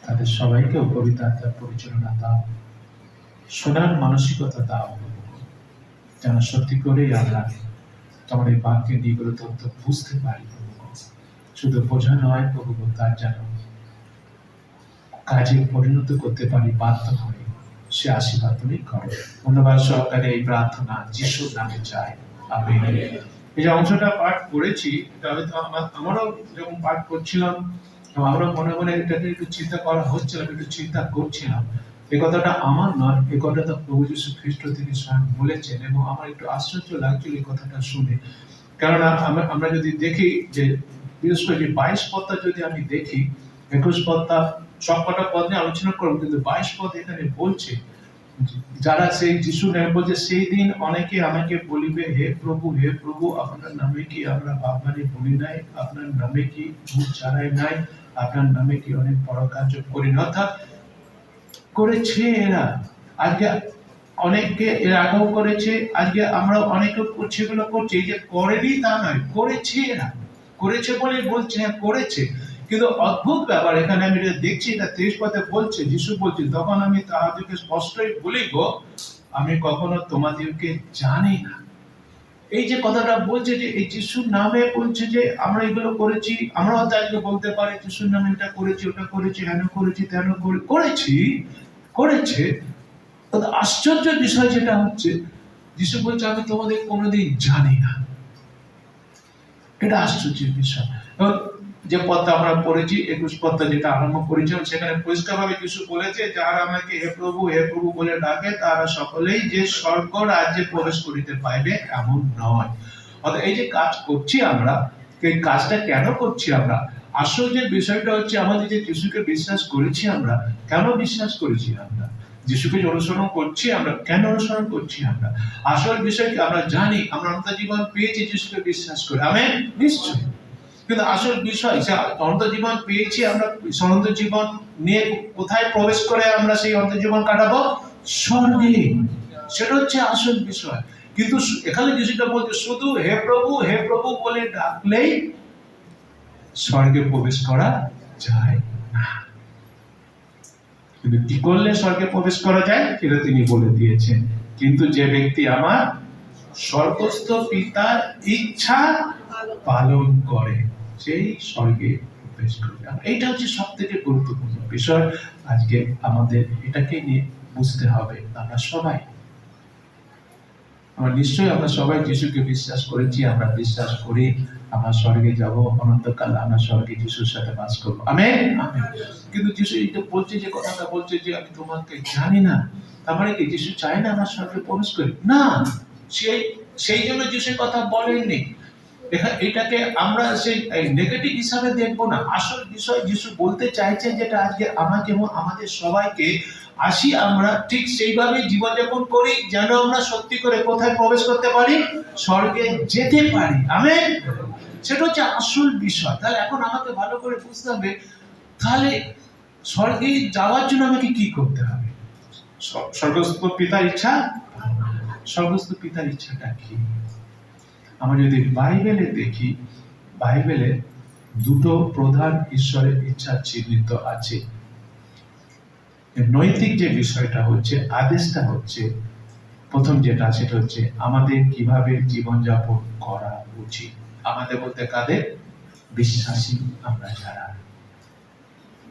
তাদের সবাইকে পবিত্র আত্মার পরিচালনা দাও, শোনার মানসিকতা দাও, যেন সত্যি করেই আমরা তোমার এই বাক্যের দিকগুলো তথ্য বুঝতে পারি। শুধু বোঝা নয় প্রভু, তার যেন কাজে পরিণত করতে পারি বাধ্য হয়ে। সে আশীর্বাদ তুমি করো। ধন্যবাদ সহকারে এই প্রার্থনা যিশুর নামে চাই, আমেন। এই যে অংশটা পাঠ করেছি, এটা হয়তো আমারও যখন পাঠ করছিলাম, আমারও মনে মনে এটাকে একটু চিন্তা করা হচ্ছিল, একটু চিন্তা করছিলাম। এই কথাটা আমার নয়, এই কথাটা প্রভু যীশু খ্রিস্ট তিনি স্বয়ং বলেছেন, এবং আমার একটু আশ্চর্য লাগছিল এই কথাটা শুনে। কেননা আমরা যদি দেখি যে বিশেষ করে 22 পদটা যদি আমি দেখি, 21 পদটা সবকটা পদ নিয়ে আলোচনা করবো, কিন্তু 22 পদ এখানে বলছে যারা সেই যিশু নামে বলছে, সেই দিন অনেকে আমাকে বলিবে, হে প্রভু আপনার নামে কি আমরা বাপমারে বলি নাই, আপনার নামে কি ভূত ছাড়াই নাই, আপনার নামে কি অনেক বড় কার্য করি না। অর্থাৎ করেছে এরা, আজকে অনেককে এর আগেও করেছে, আজকে আমরা অনেকে সেগুলো করছি। এই যে করেনি তা নয়, করেছে এরা, করেছে বলে বলছে হ্যাঁ করেছে। কিন্তু অদ্ভুত ব্যাপার এখানে আমি দেখছি, এটা 23 পদে বলছে, যিশু বলছে, তখন আমি তাহাদেরকে স্পষ্টই বলিব, আমি কখনো তোমাদেরকে জানি না। এই যে কথাটা বলছে, যে এই যিশুর নামে বলছে যে আমরা এগুলো করেছি, আমরাও তাদেরকে বলতে পারি যিশুর নামে এটা করেছি, ওটা করেছি, হেন করেছি, তেন করেছে। আশ্চর্য বিষয় যেটা হচ্ছে, যিশু বলছে আমি তোমাদের কোনোদিন জানি না। এটা আশ্চর্যের বিষয়। যে পদটা আমরা পড়েছি, 21 পদটা যেটা আরম্ভ করেছিলাম, সেখানে পরিষ্কারভাবে যিশু বলেছে, যারা আমাকে হে প্রভু বলে ডাকে, তারা সকলেই যে স্বর্গ রাজ্যে প্রবেশ করিতে পাইবে এমন নয়। অর্থাৎ এই যে কাজ করছি আমরা, এই কাজটা কেন করছি আমরা? আসল যে বিষয়টা হচ্ছে, আমাদের যে যিশুকে বিশ্বাস করেছি আমরা, কেন বিশ্বাস করেছি আমরা? যিশুকে অনুসরণ করছি আমরা, কেন অনুসরণ করছি আমরা? আসল বিষয় কি? আমরা জানি আমরা অনন্ত জীবন পেয়েছি যিশুকে বিশ্বাস করে, আমেন, নিশ্চয়। কিন্তু আসল বিষয়, অনন্ত জীবন পেয়েছি আমরা, অনন্ত জীবন নিয়ে কোথায় প্রবেশ করে আমরা সেই অনন্ত জীবন কাটাবো? স্বর্গে। সেটা হচ্ছে আসল বিষয়। কিন্তু এখানে যিশুটা বলছে, শুধু হে প্রভু বলে ডাকলেই স্বর্গে প্রবেশ করা যায় না। কিন্তু কি করলে স্বর্গে প্রবেশ করা যায় সেটা তিনি বলে দিয়েছেন। কিন্তু যে ব্যক্তি আমার স্বর্গস্থ পিতার ইচ্ছা পালন করে, সেই স্বর্গে প্রবেশ করবে। এইটা হচ্ছে সব থেকে গুরুত্বপূর্ণ বিষয়। আজকে আমাদের এটাকে নিয়ে বুঝতে হবে। নিশ্চয়ই আমরা সবাই যিশুকে বিশ্বাস করেছি, আমরা বিশ্বাস করি আমরা স্বর্গে যাব, অনন্তকাল আমরা স্বর্গে যিশুর সাথে বাস করবো, আমেন। কিন্তু যিশু এটা বলছে, যে কথাটা বলছে যে আমি তোমাকে জানি না, তার মানে কি যিশু চায় না আমরা স্বর্গে প্রবেশ করি? না, সেই জন্য যিশু কথা বলেননি। এটাকে আমরা সেই নেগেটিভ হিসাবে দেখবো না। আসল বিষয় যিশু বলতে চাইছে, যেটা আজকে আমাকে এবং আমাদের সবাইকে, আসি আমরা ঠিক সেইভাবে জীবনযাপন করি, যেন আমরা সত্যি করে কোথায় প্রবেশ করতে পারি? স্বর্গে যেতে পারি, আমেন। সেটা হচ্ছে আসল বিষয়। তাহলে এখন আমাকে ভালো করে বুঝতে হবে, তাহলে স্বর্গে যাওয়ার জন্য আমাকে কি করতে হবে? স্বর্গস্থ পিতার ইচ্ছা। স্বর্গস্থ পিতার ইচ্ছাটা কি? আমরা যদি বাইবেলে দেখি, বাইবেলে দুটো প্রধান ঈশ্বরের ইচ্ছা চিহ্নিত আছে। নৈতিক যে বিষয়টা হচ্ছে, আদেশটা হচ্ছে, প্রথম যেটা, সেটা হচ্ছে আমাদের কিভাবে জীবনযাপন করা উচিত। আমাদের বলতে কাদের? বিশ্বাসী আমরা যারা,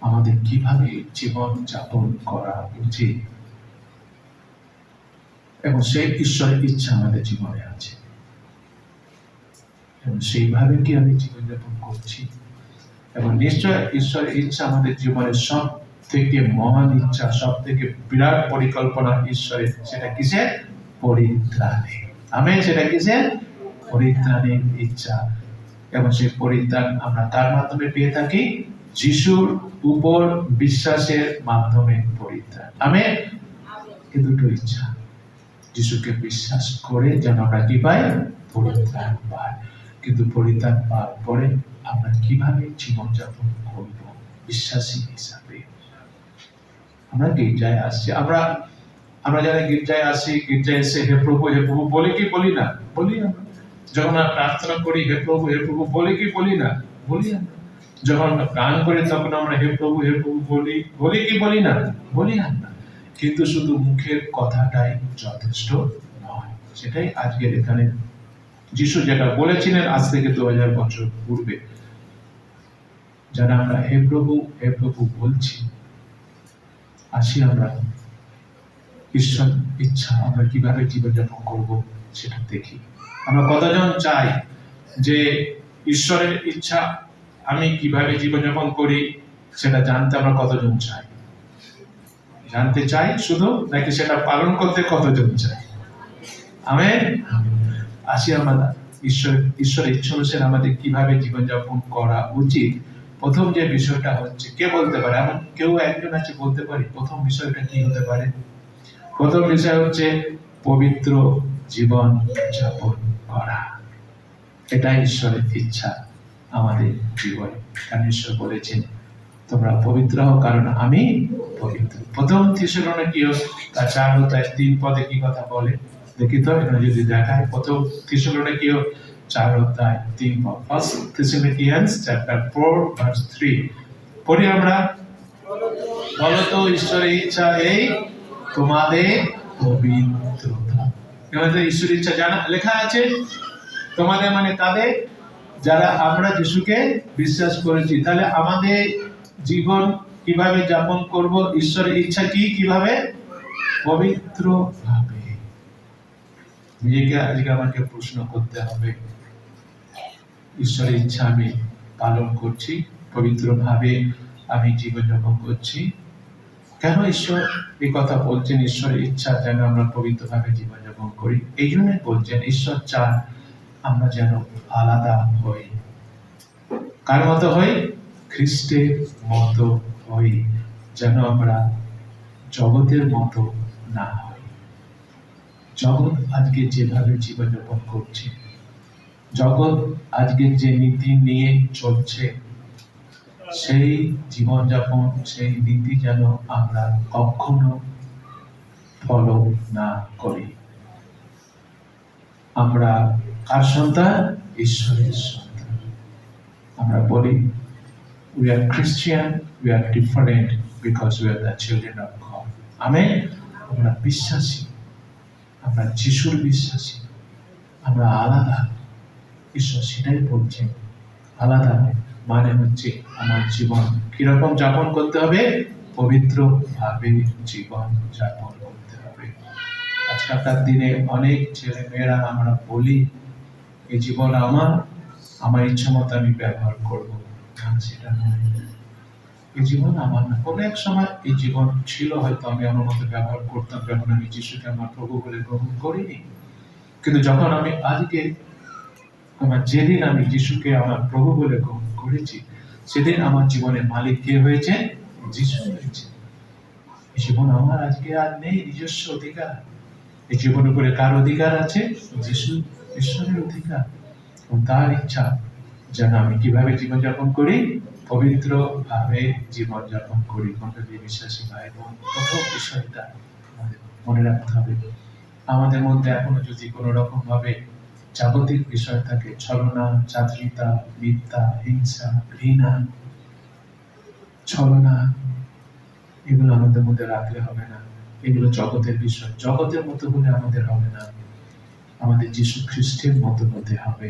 আমাদের কিভাবে জীবন যাপন করা উচিত, এবং সেই ঈশ্বরের ইচ্ছা আমাদের জীবনে আছে, এবং সেইভাবে কি আমি জীবনযাপন করছি? এবং নিশ্চয় ঈশ্বরের ইচ্ছা আমাদের জীবনের সব থেকে মহান ইচ্ছা, সব থেকে বিরাট পরিকল্পনা ঈশ্বরের, সেটা কিসের? পরিত্রাণে, আমেন। সেটা কিসের? পরিত্রাণের ইচ্ছা। এবং সেই পরিত্রাণ আমরা তার মাধ্যমে পেয়ে থাকি, যিশুর উপর বিশ্বাসের মাধ্যমে পরিত্রাণ, আমেন। এই দুটো ইচ্ছা, যিশুকে বিশ্বাস করে যেন আমরা কি পাই? পরিত্রাণ পাই। কিন্তু পরিত্রাণ পাওয়ার পরে আমরা কিভাবে জীবনযাপন করব বিশ্বাসী হিসাবে? আমরা গির্জায় আসছি, আমরা যারা গির্জায় আসি, গির্জায় এসে হে প্রভু বলি কি বলি না? বলি। আমরা যখন আমরা প্রার্থনা করি, হে প্রভু বলি কি বলি না? বলি। আমরা যখন গান করি তখন আমরা হে প্রভু বলি, বলি কি বলি না? বলি না। কিন্তু শুধু মুখের কথাটাই যথেষ্ট নয়। সেটাই আজকের এখানে যিশু যেটা বলেছিলেন আজ থেকে 2000 বছর পূর্বে, যারা আমরা হে প্রভু বলছি, আসি আমরা ঈশ্বর ইচ্ছা আমরা কিভাবে জীবনযাপন করব সেটা দেখি। আমরা কতজন চাই যে ঈশ্বরের ইচ্ছা আমি কিভাবে জীবনযাপন করি সেটা জানতে? আমরা কতজন চাই? জানতে চাই শুধু, নাকি সেটা পালন করতে কতজন চাই? আমেন। আসি আমরা ঈশ্বরের ইচ্ছা অনুসারে আমাদের কিভাবে জীবনযাপন করা উচিত। প্রথম যে বিষয়টা হচ্ছে, কে বলতে পারে? এমন কেউ একজন আছে বলতে পারি প্রথম বিষয়টা কি হতে পারে? প্রথম বিষয় হচ্ছে পবিত্র জীবন যাপন করা। এটাই ঈশ্বরের ইচ্ছা আমাদের জীবনে। কারণ ঈশ্বর বলেছেন তোমরা পবিত্র হও কারণ আমি পবিত্র। প্রথম থিসলনিকীয় 4:3 কি কথা বলে দেখি তো, এখানে যদি দেখায়। প্রথম থিসলনিকীয় 4:3 ফার্স্ট থিসলনিকিয়ান্স চ্যাপ্টার 4:3 পড়ি আমরা। বলতো ঈশ্বরের ইচ্ছা এই তোমাদের পবিত্রতা। এখানে ঈশ্বরের ইচ্ছা জানা লেখা আছে। তোমাদের মানে তাদের যারা আমরা যিশুকে বিশ্বাস করেছি। তাহলে আমাদের জীবন কিভাবে যাপন করব? ঈশ্বরের ইচ্ছা কি? কিভাবে? পবিত্র ভাবে। নিজেকে আজকে আমাকে প্রশ্ন করতে হবে, ঈশ্বরের ইচ্ছা আমি পালন করছি? পবিত্র ভাবে আমি জীবন যাপন করছি? কেন ঈশ্বর এই কথা বলছেন? ঈশ্বরের ইচ্ছা যেন আমরা পবিত্র ভাবে জীবন যাপন করি। এই জন্যই বলছেন ঈশ্বর চান আমরা যেন আলাদা হই। কার মতো হই? খ্রিস্টের মতো হই, যেন আমরা জগতের মতো না হই। জগৎ আজকে যেভাবে জীবনযাপন করছে, জগৎ আজকে যে নীতি নিয়ে চলছে, সেই জীবনযাপন সেই নীতি যেন আমরা কখনো ফলো না করি। আমরা কার সন্তান? ঈশ্বরের সন্তান। আমরা বলি we are Christian, we are different because we are the children of God. Amen. আমরা বিশ্বাসী, আমরা যিশুর বিশ্বাসী, আমরা আলাদা। ঈশ্বর সেটাই বলছেন, আলাদা মানে হচ্ছে আমার জীবন কিরকম যাপন করতে হবে? পবিত্র ভাবে জীবন যাপন করতে হবে। আজকালকার দিনে অনেক ছেলে মেয়েরা আমরা বলি এই জীবন আমার ইচ্ছা মতো আমি ব্যবহার করব। সেটা নয়, এই জীবন আমার না। কোনো এক সময় এই জীবন ছিল, হয়তো আমি আমার মতো ব্যবহার করতাম যখন আমি যিশুকে আমার প্রভু বলে গ্রহণ করিনি। কিন্তু যখন আমি আজকে যেদিন আমি যিশুকে আমার প্রভু বলে গ্রহণ করেছি, সেদিন আমার জীবনের মালিক কে হয়েছে? যিশু হয়েছে। এই জীবন আমার আজকে আর নেই নিজস্ব অধিকার। এই জীবনের উপরে কার অধিকার আছে? যিশু, ঈশ্বরের অধিকার। এবং তার ইচ্ছা যেন আমি কিভাবে জীবনযাপন করি? পবিত্র ভাবে জীবনযাপন করি। মণ্ডলী বিশ্বাসী ভাই বোন, প্রথম বিষয়টা আমাদের মনে রাখতে হবে, আমাদের মধ্যে এখনো যদি কোনো রকম ভাবে জাগতিক বিষয় থাকে, ছলনা, চাতুরিতা, মিথ্যা, হিংসা, ঘৃণা, ছলনা, এগুলো আমাদের মধ্যে রাখলে হবে না। এগুলো জগতের বিষয়। জগতের মতো হলে আমাদের হবে না, আমাদের যিশু খ্রিস্টের মতো হতে হবে।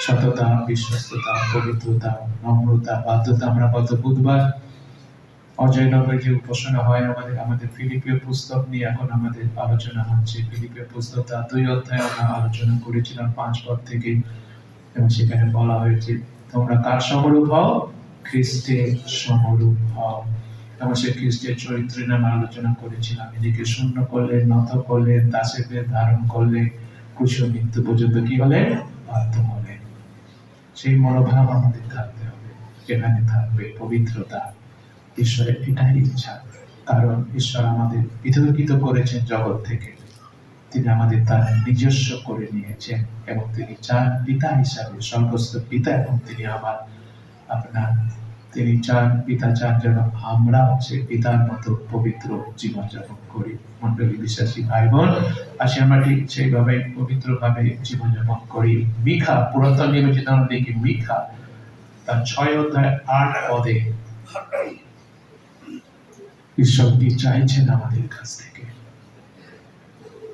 সততা, বিশ্বস্ততা, পবিত্রতা, নম্রতা, বাধ্যতা। আমরা গত বুধবার অজয়নগরে যে উপাসনা হয় আমাদের ফিলিপীয় পুস্তক নিয়ে এখন আমাদের আলোচনা হচ্ছে। ফিলিপীয় পুস্তক 2 অধ্যায় আমরা আলোচনা করেছিলাম 5 পদ থেকে, এবং সেখানে বলা হয়েছে তোমরা কার সমরূপ হও? খ্রিস্টের সমরূপ হও। এবং সে খ্রিস্টের চরিত্রের নামে আলোচনা করেছিলাম। নিজেকে শূন্য করলে, নত করলে, দাসের ধারণ করলে, ক্রুশে মৃত্যু পর্যন্ত কি হলে? বাধ্য হলে। সেই মনোভাব আমাদের থাকতে হবে। এখানে থাকবে পবিত্রতা। ঈশ্বরের এটাই ইচ্ছা, কারণ ঈশ্বর আমাদের পৃথকীকৃত করেছেন জগৎ থেকে। তিনি আমাদের তার নিজস্ব করে নিয়েছেন এবং তিনি চান পিতা হিসাবে, স্বর্গস্থ পিতা, এবং তিনি তিনি চান, পিতা চান যেন আমরা সে পিতার মতো পবিত্র জীবনযাপন করি। মণ্ডলী বিশ্বাসী ভাই বোন, আসি আমরা ঠিক সেইভাবে পবিত্রভাবে জীবনযাপন করি। মিখা, পুরাতন নিয়মে যদি আমরা দেখি, মিখা তার 6 অধ্যায় 8 পদে ঈশ্বর কি চাইছেন আমাদের কাছ থেকে।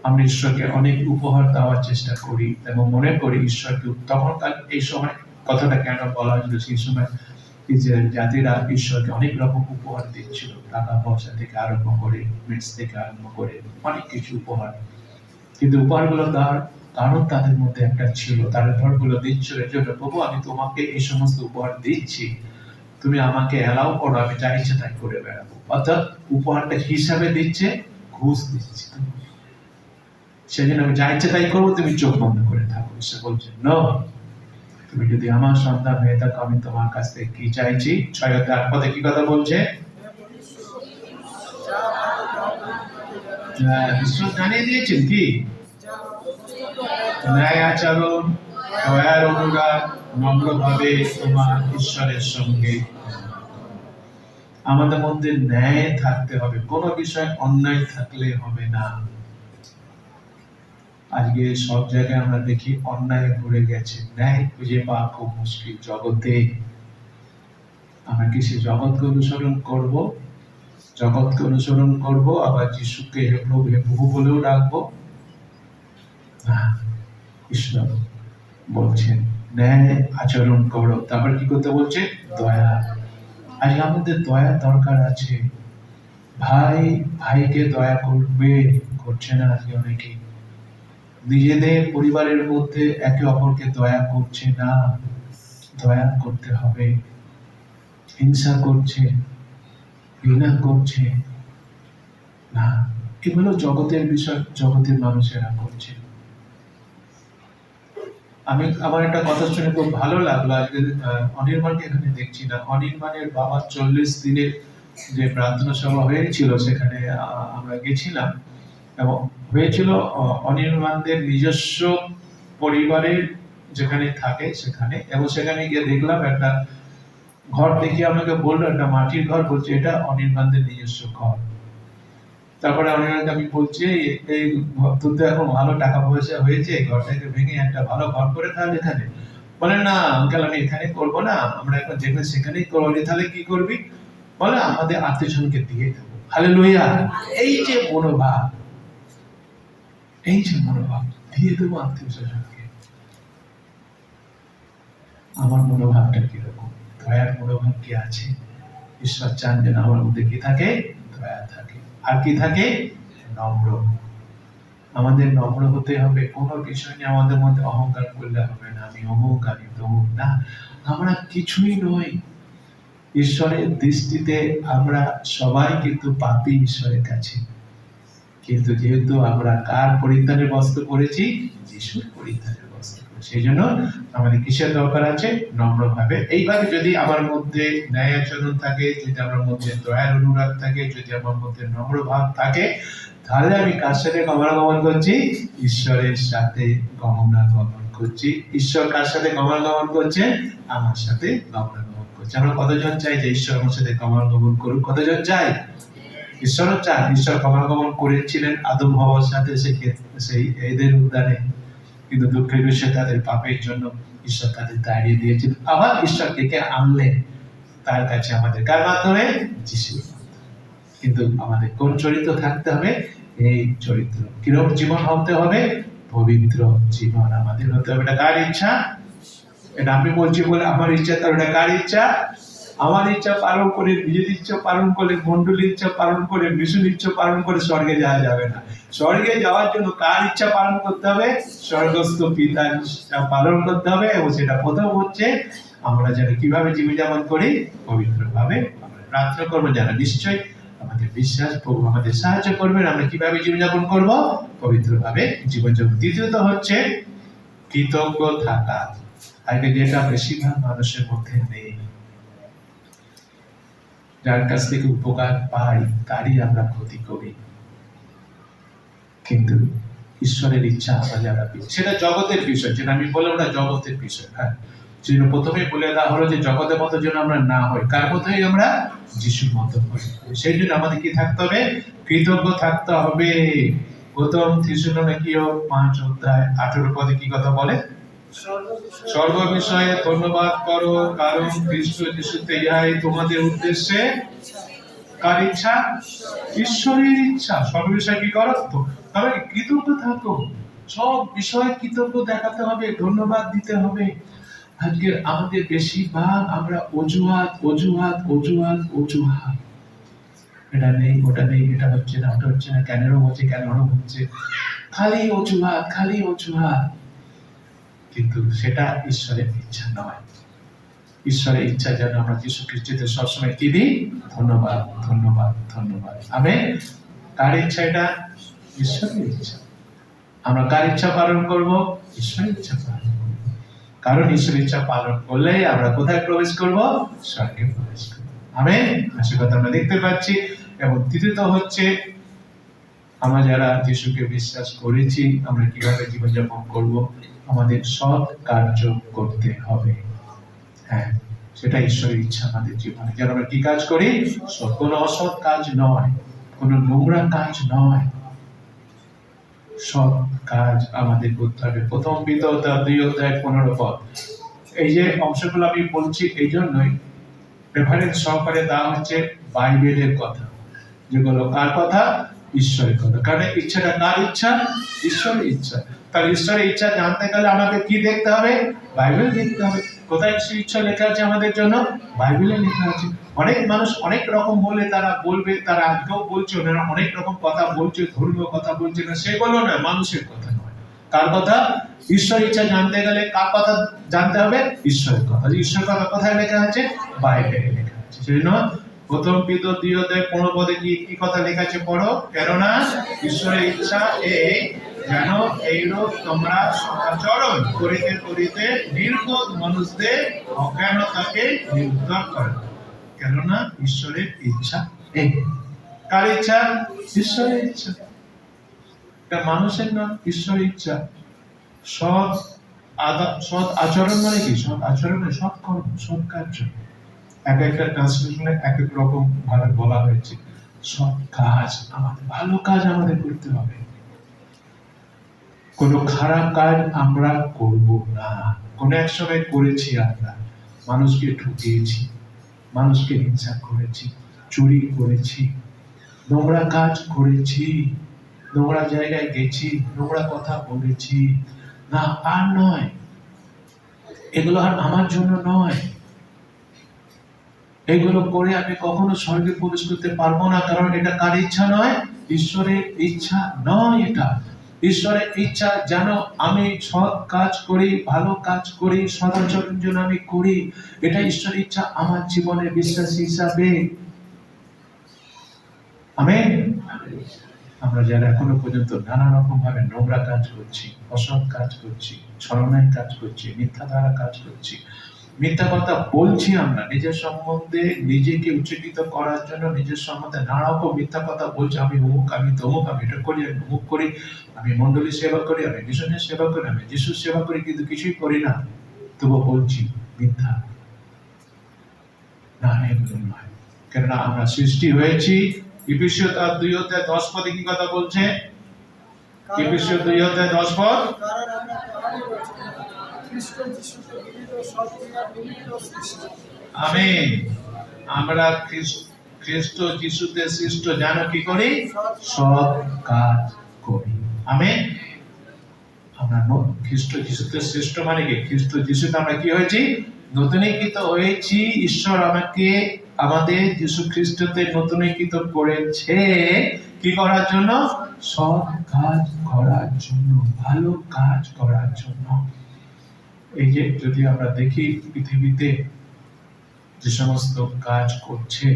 আমরা ঈশ্বরকে অনেক উপহার দেওয়ার চেষ্টা করি এবং মনে করি ঈশ্বরকে, তখনকার এই সময় কথাটা কেন বলা হয়েছিল, সেই সময় ইসরায়েল জাতিরা ঈশ্বরকে অনেক রকম উপহার দিচ্ছিল, টাকা পয়সা থেকে আরম্ভ করে, মিটস থেকে আরম্ভ করে অনেক কিছু উপহার। কিন্তু উপহারগুলো দেওয়ার কারণ তাদের মধ্যে একটা ছিল, তার উপহারগুলো দিচ্ছিল এই জন্য, প্রভু আমি তোমাকে এই সমস্ত উপহার দিচ্ছি, তুমি আমাকে অ্যালাউ করো, আমি যা ইচ্ছে তাই করে বেড়াবো। অর্থাৎ উপহারটা হিসাবে দিচ্ছে, ঘুষ দিচ্ছে। সেজন্য আমি যা ইচ্ছে তাই করবো, তুমি চোখ বন্ধ করে থাকো। সে বলছে না, তুমি যদি আমার সন্তান হয়ে থাকো, আমি তোমার কাছ থেকে কি চাইছি। 6 অধ্যায় 8 পদে কি কথা বলছে? ঈশ্বর জানিয়ে দিয়েছেন কি? ন্যায় আচরণ, দয়ার অনুরাগ, নম্রভাবে তোমার ঈশ্বরের সঙ্গে। আমাদের মধ্যে ন্যায় থাকতে হবে, কোনো বিষয় অন্যায় থাকলে হবে না। আজকে সব জায়গায় আমরা দেখি অন্যায় ভরে গেছে, ন্যায় খুঁজে পাওয়া খুব মুশকিল জগতে। আমরা কি সে জগৎকে অনুসরণ করব? জগৎকে অনুসরণ করব, আবার যিশুকে হে প্রভু হে প্রভু বলেও ডাকবো না। ঈশ্বর বলছেন ন্যায় আচরণ করো, তারপর কি করতে বলছে? দয়া। আজকে আমাদের দয়া দরকার আছে। ভাই ভাইকে দয়া করবে, করছে না আজকে অনেকে। নিজেদের পরিবারের মধ্যে একে অপরকে দয়া করছে না, দয়া করতে হবে। হিংসা করছে, ঘৃণা করছে না, এগুলো জগতের বিষয়, জগতের মানুষেরা করছে। আমার একটা কথা শুনে খুব ভালো লাগলো, আজকে অনির্বাণকে এখানে দেখছি না। অনির্বাণের বাবা 40 দিনের যে প্রার্থনা সভা হয়েছিল, সেখানে আমরা গেছিলাম এবং হয়েছিল অনির্বাণদের নিজস্ব পরিবারের যেখানে থাকে সেখানে, এবং সেখানে গিয়ে দেখলাম একটা ঘর দেখি, আমাকে বললো একটা মাটির ঘর, বলছে এটা অনির্বাণদের নিজস্ব ঘর। তারপরে আমি বলছি এই তোর তো এখন ভালো টাকা পয়সা হয়েছে, ঘরটাকে ভেঙে একটা ভালো ঘর করে তাহলে এখানে। বলে না আঙ্কেল, আমি এখানে করবো না, আমরা এখন যেখানে সেখানেই করবো। তাহলে কি করবি? বলে আমাদের আত্মীয়জনকে দিয়ে দেবো। হালেলুয়া! এই যে মনোভাব, এই যে মনোভাব, দিয়ে দেবো আত্মীয়স্বজনকে। আমার মনোভাবটা কিরকম? দয়ার মনোভাব কি আছে? ঈশ্বর চান যেন আমার মধ্যে কি থাকে? দয়া থাকে। আর কি থাকে? নম্র। আমাদের নম্র হতে হবে। কোনো বিষয় নিয়ে আমাদের মধ্যে অহংকার করলে হবে না, আমি অমুক আমি তমুক না, আমরা কিছুই নই। ঈশ্বরের দৃষ্টিতে আমরা সবাই কিন্তু পাপী ঈশ্বরের কাছে। কিন্তু যেহেতু আমরা কার পরিত্রাণের বস্ত্র পরেছি? যিশুর পরিত্রাণের বস্ত্র। সেই জন্য আমাদের কিসের দরকার আছে? নম্রভাবে। এইভাবে যদি আমার মধ্যে ন্যায় আচরণ থাকে, যদি আমার মধ্যে দয়ার অনুরাগ থাকে, যদি আমার মধ্যে নম্র ভাব থাকে, তাহলে আমি কার সাথে গমনাগমন করছি? ঈশ্বরের সাথে গমনাগমন করছি। ঈশ্বর কার সাথে গমনাগমন করছে? আমার সাথে গমনাগমন করছে। আমরা কতজন চাই যে ঈশ্বর আমার সাথে গমনাগমন করুক? কতজন চাই? ঈশ্বরও চান। ঈশ্বর গমনাগমন করেছিলেন আদম হওয়ার সাথে সেই এদের উদ্যানে, কিন্তু দুঃখের বিষয় তাদের পাপের জন্য ঈশ্বর তাদের তাড়িয়ে দিয়েছেন। আবার ঈশ্বর ডেকে আনলেন তার কাছে, আমাদের কার মাধ্যমে? যিশুর। কিন্তু আমাদের কোন চরিত্র থাকতে হবে? এই চরিত্র। কিরকম জীবন হতে হবে? পবিত্র জীবন আমাদের হতে হবে। এটা কার ইচ্ছা? এটা আমি বলছি বলে আমার ইচ্ছা, তার এটা কার ইচ্ছা? আমার ইচ্ছা পালন করে, নিজের ইচ্ছা পালন করে, মন্ডলীর ইচ্ছা পালন করে, মিশন ইচ্ছা পালন করে স্বর্গে যাওয়া যাবে না। স্বর্গে যাওয়ার জন্য কার ইচ্ছা পালন করতে হবে? স্বর্গস্থ পিতার ইচ্ছা পালন করতে হবে। এবং সেটা প্রথম হচ্ছে আমরা যেন কিভাবে জীবনযাপন করি? পবিত্রভাবে। আমরা প্রার্থনা করবো যারা, নিশ্চয়ই আমাদের বিশ্বাস প্রভু আমাদের সাহায্য করবেন। আমরা কিভাবে জীবনযাপন করব? পবিত্রভাবে জীবনযাপন। দ্বিতীয়ত হচ্ছে কৃতজ্ঞ থাকা। আজকে যেটা বেশিরভাগ মানুষের মধ্যে নেই। যার কাছ থেকে উপকার পাই তারই আমরা ক্ষতি করি। কিন্তু ঈশ্বরের ইচ্ছা আমরা যারা পেয়েছি, সেটা জগতের বিষয়, যেটা আমি বললাম ওটা জগতের বিষয়। হ্যাঁ, সেই জন্য প্রথমেই বলে দেওয়া হলো যে জগতের মতো যেন আমরা না হই। কার মতো হই আমরা? যিশুর মতো হই। সেই জন্য আমাদের কি থাকতে হবে? কৃতজ্ঞ থাকতে হবে। প্রথম থিসুলনিকীয় 5 অধ্যায় 18 পদে কি কথা বলে? সর্ব বিষয়ে ধন্যবাদ করো, কারণ খ্রিস্ট যিশুতে ইহাই তোমাদের উদ্দেশ্যে কার ইচ্ছা? ঈশ্বরের ইচ্ছা। সর্ব বিষয়ে কি করো? তবে কৃতজ্ঞ থাকো, সব বিষয়ে কৃতজ্ঞ দেখাতে হবে, ধন্যবাদ দিতে হবে। আজকে আমাদের বেশিরভাগ আমরা অজুহাত অজুহাত অজুহাত অজুহাত, এটা নেই ওটা নেই, এটা হচ্ছে না ওটা হচ্ছে না, কেন হচ্ছে কেন হচ্ছে, খালি অজুহাত খালি অজুহাত। কিন্তু সেটা ঈশ্বরের ইচ্ছা নয়। ঈশ্বরের ইচ্ছা যেন আমরা যীশু খ্রিস্টকে সবসময় কি দিই? ধন্যবাদ ধন্যবাদ ধন্যবাদ। আমেন। কার ইচ্ছা এটা? ঈশ্বরের ইচ্ছা। আমরা কার ইচ্ছা পালন করব? ঈশ্বরের ইচ্ছা পালন করব। কারণ ঈশ্বরের ইচ্ছা পালন করলে আমরা কোথায় প্রবেশ করব? স্বর্গে প্রবেশ করব। আমেন। সে কথা আমরা দেখতে পাচ্ছি। এবং তৃতীয়ত হচ্ছে, আমরা যারা যিশুকে বিশ্বাস করেছি আমরা কিভাবে জীবনযাপন করব? আমাদের সৎ কার্য করতে হবে। হ্যাঁ, সেটা ঈশ্বরের ইচ্ছা আমাদের জীবনে, যেন আমরা কি কাজ করি? কোনো অসৎ কাজ নয়, কোনো নোংরা কাজ নয়, সৎ কাজ আমাদের করতে হবে। প্রথম পিতর 2:15 পদ। এই যে অংশগুলো আমি বলছি এই জন্যই রেফারেন্স সহকারে দেওয়া হচ্ছে বাইবেলের কথা, যেগুলো কার কথা? ঈশ্বরের কথা। কারণ ইচ্ছাটা কার ইচ্ছা? ঈশ্বরের ইচ্ছা। তাহলে ঈশ্বরের ইচ্ছা জানতে গেলে আমাকে কি দেখতে হবে? বাইবেল দেখতে হবে। কোথায় ঈশ্বরের ইচ্ছা লেখা আছে আমাদের জন্য? বাইবেলে লেখা আছে। অনেক মানুষ অনেক রকম বলে, তারা বলবে, তারা আজকেও বলছে, ওনারা অনেক রকম কথা বলছে, ধর্মীয় কথা বলছে না, সেগুলো না, মানুষের কথা নয়। কার কথা? ঈশ্বরের ইচ্ছা জানতে গেলে কার কথা জানতে হবে? ঈশ্বরের কথা। ঈশ্বরের কথা কোথায় লেখা আছে? বাইবেলে লেখা আছে। সেজন্য প্রথম পিতর 2:15 পদে কি কথা লেখা আছে পড়ো। কেননা ঈশ্বরের ইচ্ছা এই, যেন এইরূপ তোমরা আচরণ করিতে করিতে নির্বোধ মানুষদের অজ্ঞানতাকে নির্ধার করো। কেননা ঈশ্বরের ইচ্ছা এই। কার ইচ্ছা? ঈশ্বরের ইচ্ছা। এটা মানুষের না, ঈশ্বরের ইচ্ছা। সৎ আচরণ মানে কি? সৎ আচরণে সৎ কর্ম, সৎ কার্য। এক একটা ট্রান্সলেশনে এক এক রকম ভাবে বলা হয়েছে। সৎ কাজ, আমাদের ভালো কাজ আমাদের করতে হবে। কোনো খারাপ কাজ আমরা করব না। কোন এক সময় করেছি আমরা, মানুষকে ঠকিয়েছি, মানুষকে হিংসা করেছি, চুরি করেছি, নোংরা কাজ করেছি, নোংরা জায়গায় গেছি, নোংরা কথা বলেছি। না, আর নয়, এগুলো আর আমার জন্য নয়। এগুলো করে আমি কখনো স্বর্গে প্রবেশ করতে পারবো না, কারণ এটা কার ইচ্ছা নয়? ঈশ্বরের ইচ্ছা নয়। এটা ঈশ্বরের ইচ্ছা যেন আমি সৎ কাজ করি, ভালো কাজ করি, সদাচরণ যেন আমি করি। এটা ঈশ্বরের ইচ্ছা আমার জীবনে বিশ্বাসী হিসাবে। আমেন। আমরা যারা এখনো পর্যন্ত নানা রকম ভাবে নোংরা কাজ করছি, অসৎ কাজ করছি, ছলনায় কাজ করছি, মিথ্যা দ্বারা কাজ করছি, মিথ্যা কথা বলছি, আমরা নিজের সম্বন্ধে নিজেকে উচ্চকিত করার জন্য নিজের সম্বন্ধে নানা রকম মিথ্যা কথা বলছি। আমি অমুক, আমি তমুক, আমি এটা করি, আমি অমুক করি, আমি মন্ডলী সেবা করি, আমি মিশনের সেবা করি, আমি যিশুর সেবা করি, কিন্তু কিছুই করি না, তবু বলছি মিথ্যা। না, এগুলো নয়। কেননা আমরা সৃষ্টি হয়েছি। ইফেসীয় 2:10 পদে কি কথা বলছে? ইফেসীয় 2:10 পদ। আমেন। আমরা খ্রিস্ট যিশুতে সৃষ্ট যেন কি করি? সৎ কাজ করি। আমেন। আমরা খ্রিস্ট যিশুতে সৃষ্ট মানে কি? খ্রিস্ট যিশুতে আমরা কি হয়েছি? নতুনীকৃত হয়েছি। ঈশ্বর আমাদের যিশু খ্রিস্টতে নতুনীকৃত করেছে কি করার জন্য? সৎ কাজ করার জন্য, ভালো কাজ করার জন্য। এই যে যদি আমরা দেখি পৃথিবীতে যে সমস্ত কাজ করছে,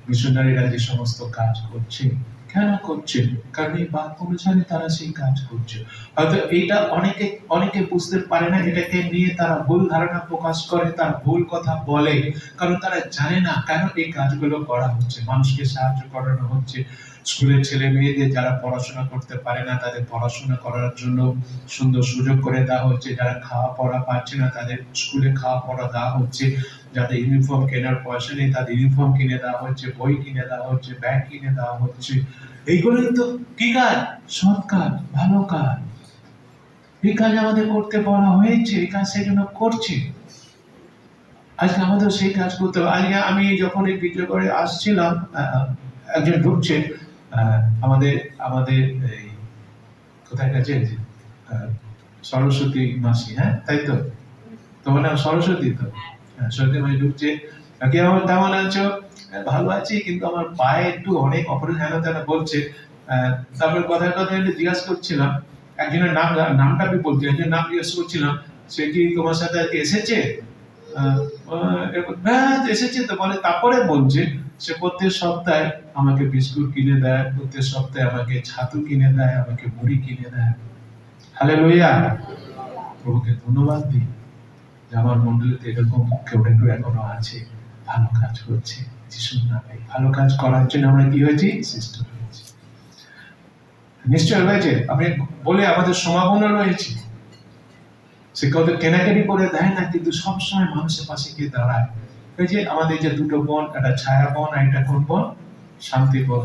মিশনারিরা যে সমস্ত কাজ করছে, কেন করছে? কারণ এই বাক্য অনুসারে তারা সেই কাজ করছে। হয়তো এটা অনেকে বুঝতে পারে না, এটাকে নিয়ে তারা ভুল ধারণা প্রকাশ করে, তারা ভুল কথা বলে, কারণ তারা জানে না কেন এই কাজগুলো করা হচ্ছে। মানুষকে সাহায্য করানো হচ্ছে, স্কুলের ছেলে মেয়েদের যারা পড়াশোনা করতে পারে না তাদের পড়াশোনা করার জন্য সুন্দর সুযোগ করে দেওয়া হচ্ছে, যারা খাওয়া পড়া পাচ্ছে না তাদের স্কুলে খাওয়া পড়া দেওয়া হচ্ছে, যাদের ইউনিফর্ম কেনার পয়সা নেই তাদের ইউনিফর্ম কিনে দেওয়া হচ্ছে, বই কিনে দেওয়া হচ্ছে, ব্যাগ কিনে দেওয়া হচ্ছে। এইগুলোই তো কি কাজ? সৎ কাজ, ভালো কাজ। এই কাজ আমাদের করতে বলা হয়েছে, এই কাজ সেই জন্য করছি। আজকে আমাদের সেই কাজ করতে হবে। আজকে আমি যখন এই ভিডিও করে আসছিলাম, একজন ঢুকছে, আমাদের আমাদের এই কোথায় গেছে, সরস্বতী মাসি, হ্যাঁ তাই তো, তোমার নাম সরস্বতী তো? হ্যাঁ, সরস্বতী মাসি ঢুকছে, আমার কেমন আছো? ভালো আছি, কিন্তু আমার পায়ে একটু অনেক অপারেশন হেন তেন বলছে। তারপর কথায় কথায় একটু জিজ্ঞাসা করছিলাম, একজনের নামটা আমি বলছি, একজনের নাম জিজ্ঞাসা করছিলাম, সে কি তোমার সাথে আজকে এসেছে? হ্যাঁ এসেছে তো বলে। তারপরে বলছে সে প্রত্যেক সপ্তাহে আমাকে বিস্কুট কিনে দেয়, প্রত্যেক সপ্তাহে আমাকে ছাতু কিনে দেয়, আমাকে মুড়ি কিনে দেয়। হালেলুয়া। প্রভুকে ধন্যবাদ দিই যে আমার মন্ডলীতে এরকম কেউ না কেউ এখনো আছে, ভালো কাজ করছে যিশুর নামে। ভালো কাজ করার জন্য আমরা কি হয়েছি? সৃষ্ট হয়েছি। নিশ্চয় হয়েছে। আমি বলে আমাদের সমাগম রয়েছে, সে কত কেনাকাটি করে দেয় না, কিন্তু সবসময় মানুষের পাশে গিয়ে দাঁড়ায়। এই যে আমাদের যে দুটো বোন, একটা ছায়া বোন আর একটা কোন বোন, শান্তি বোন,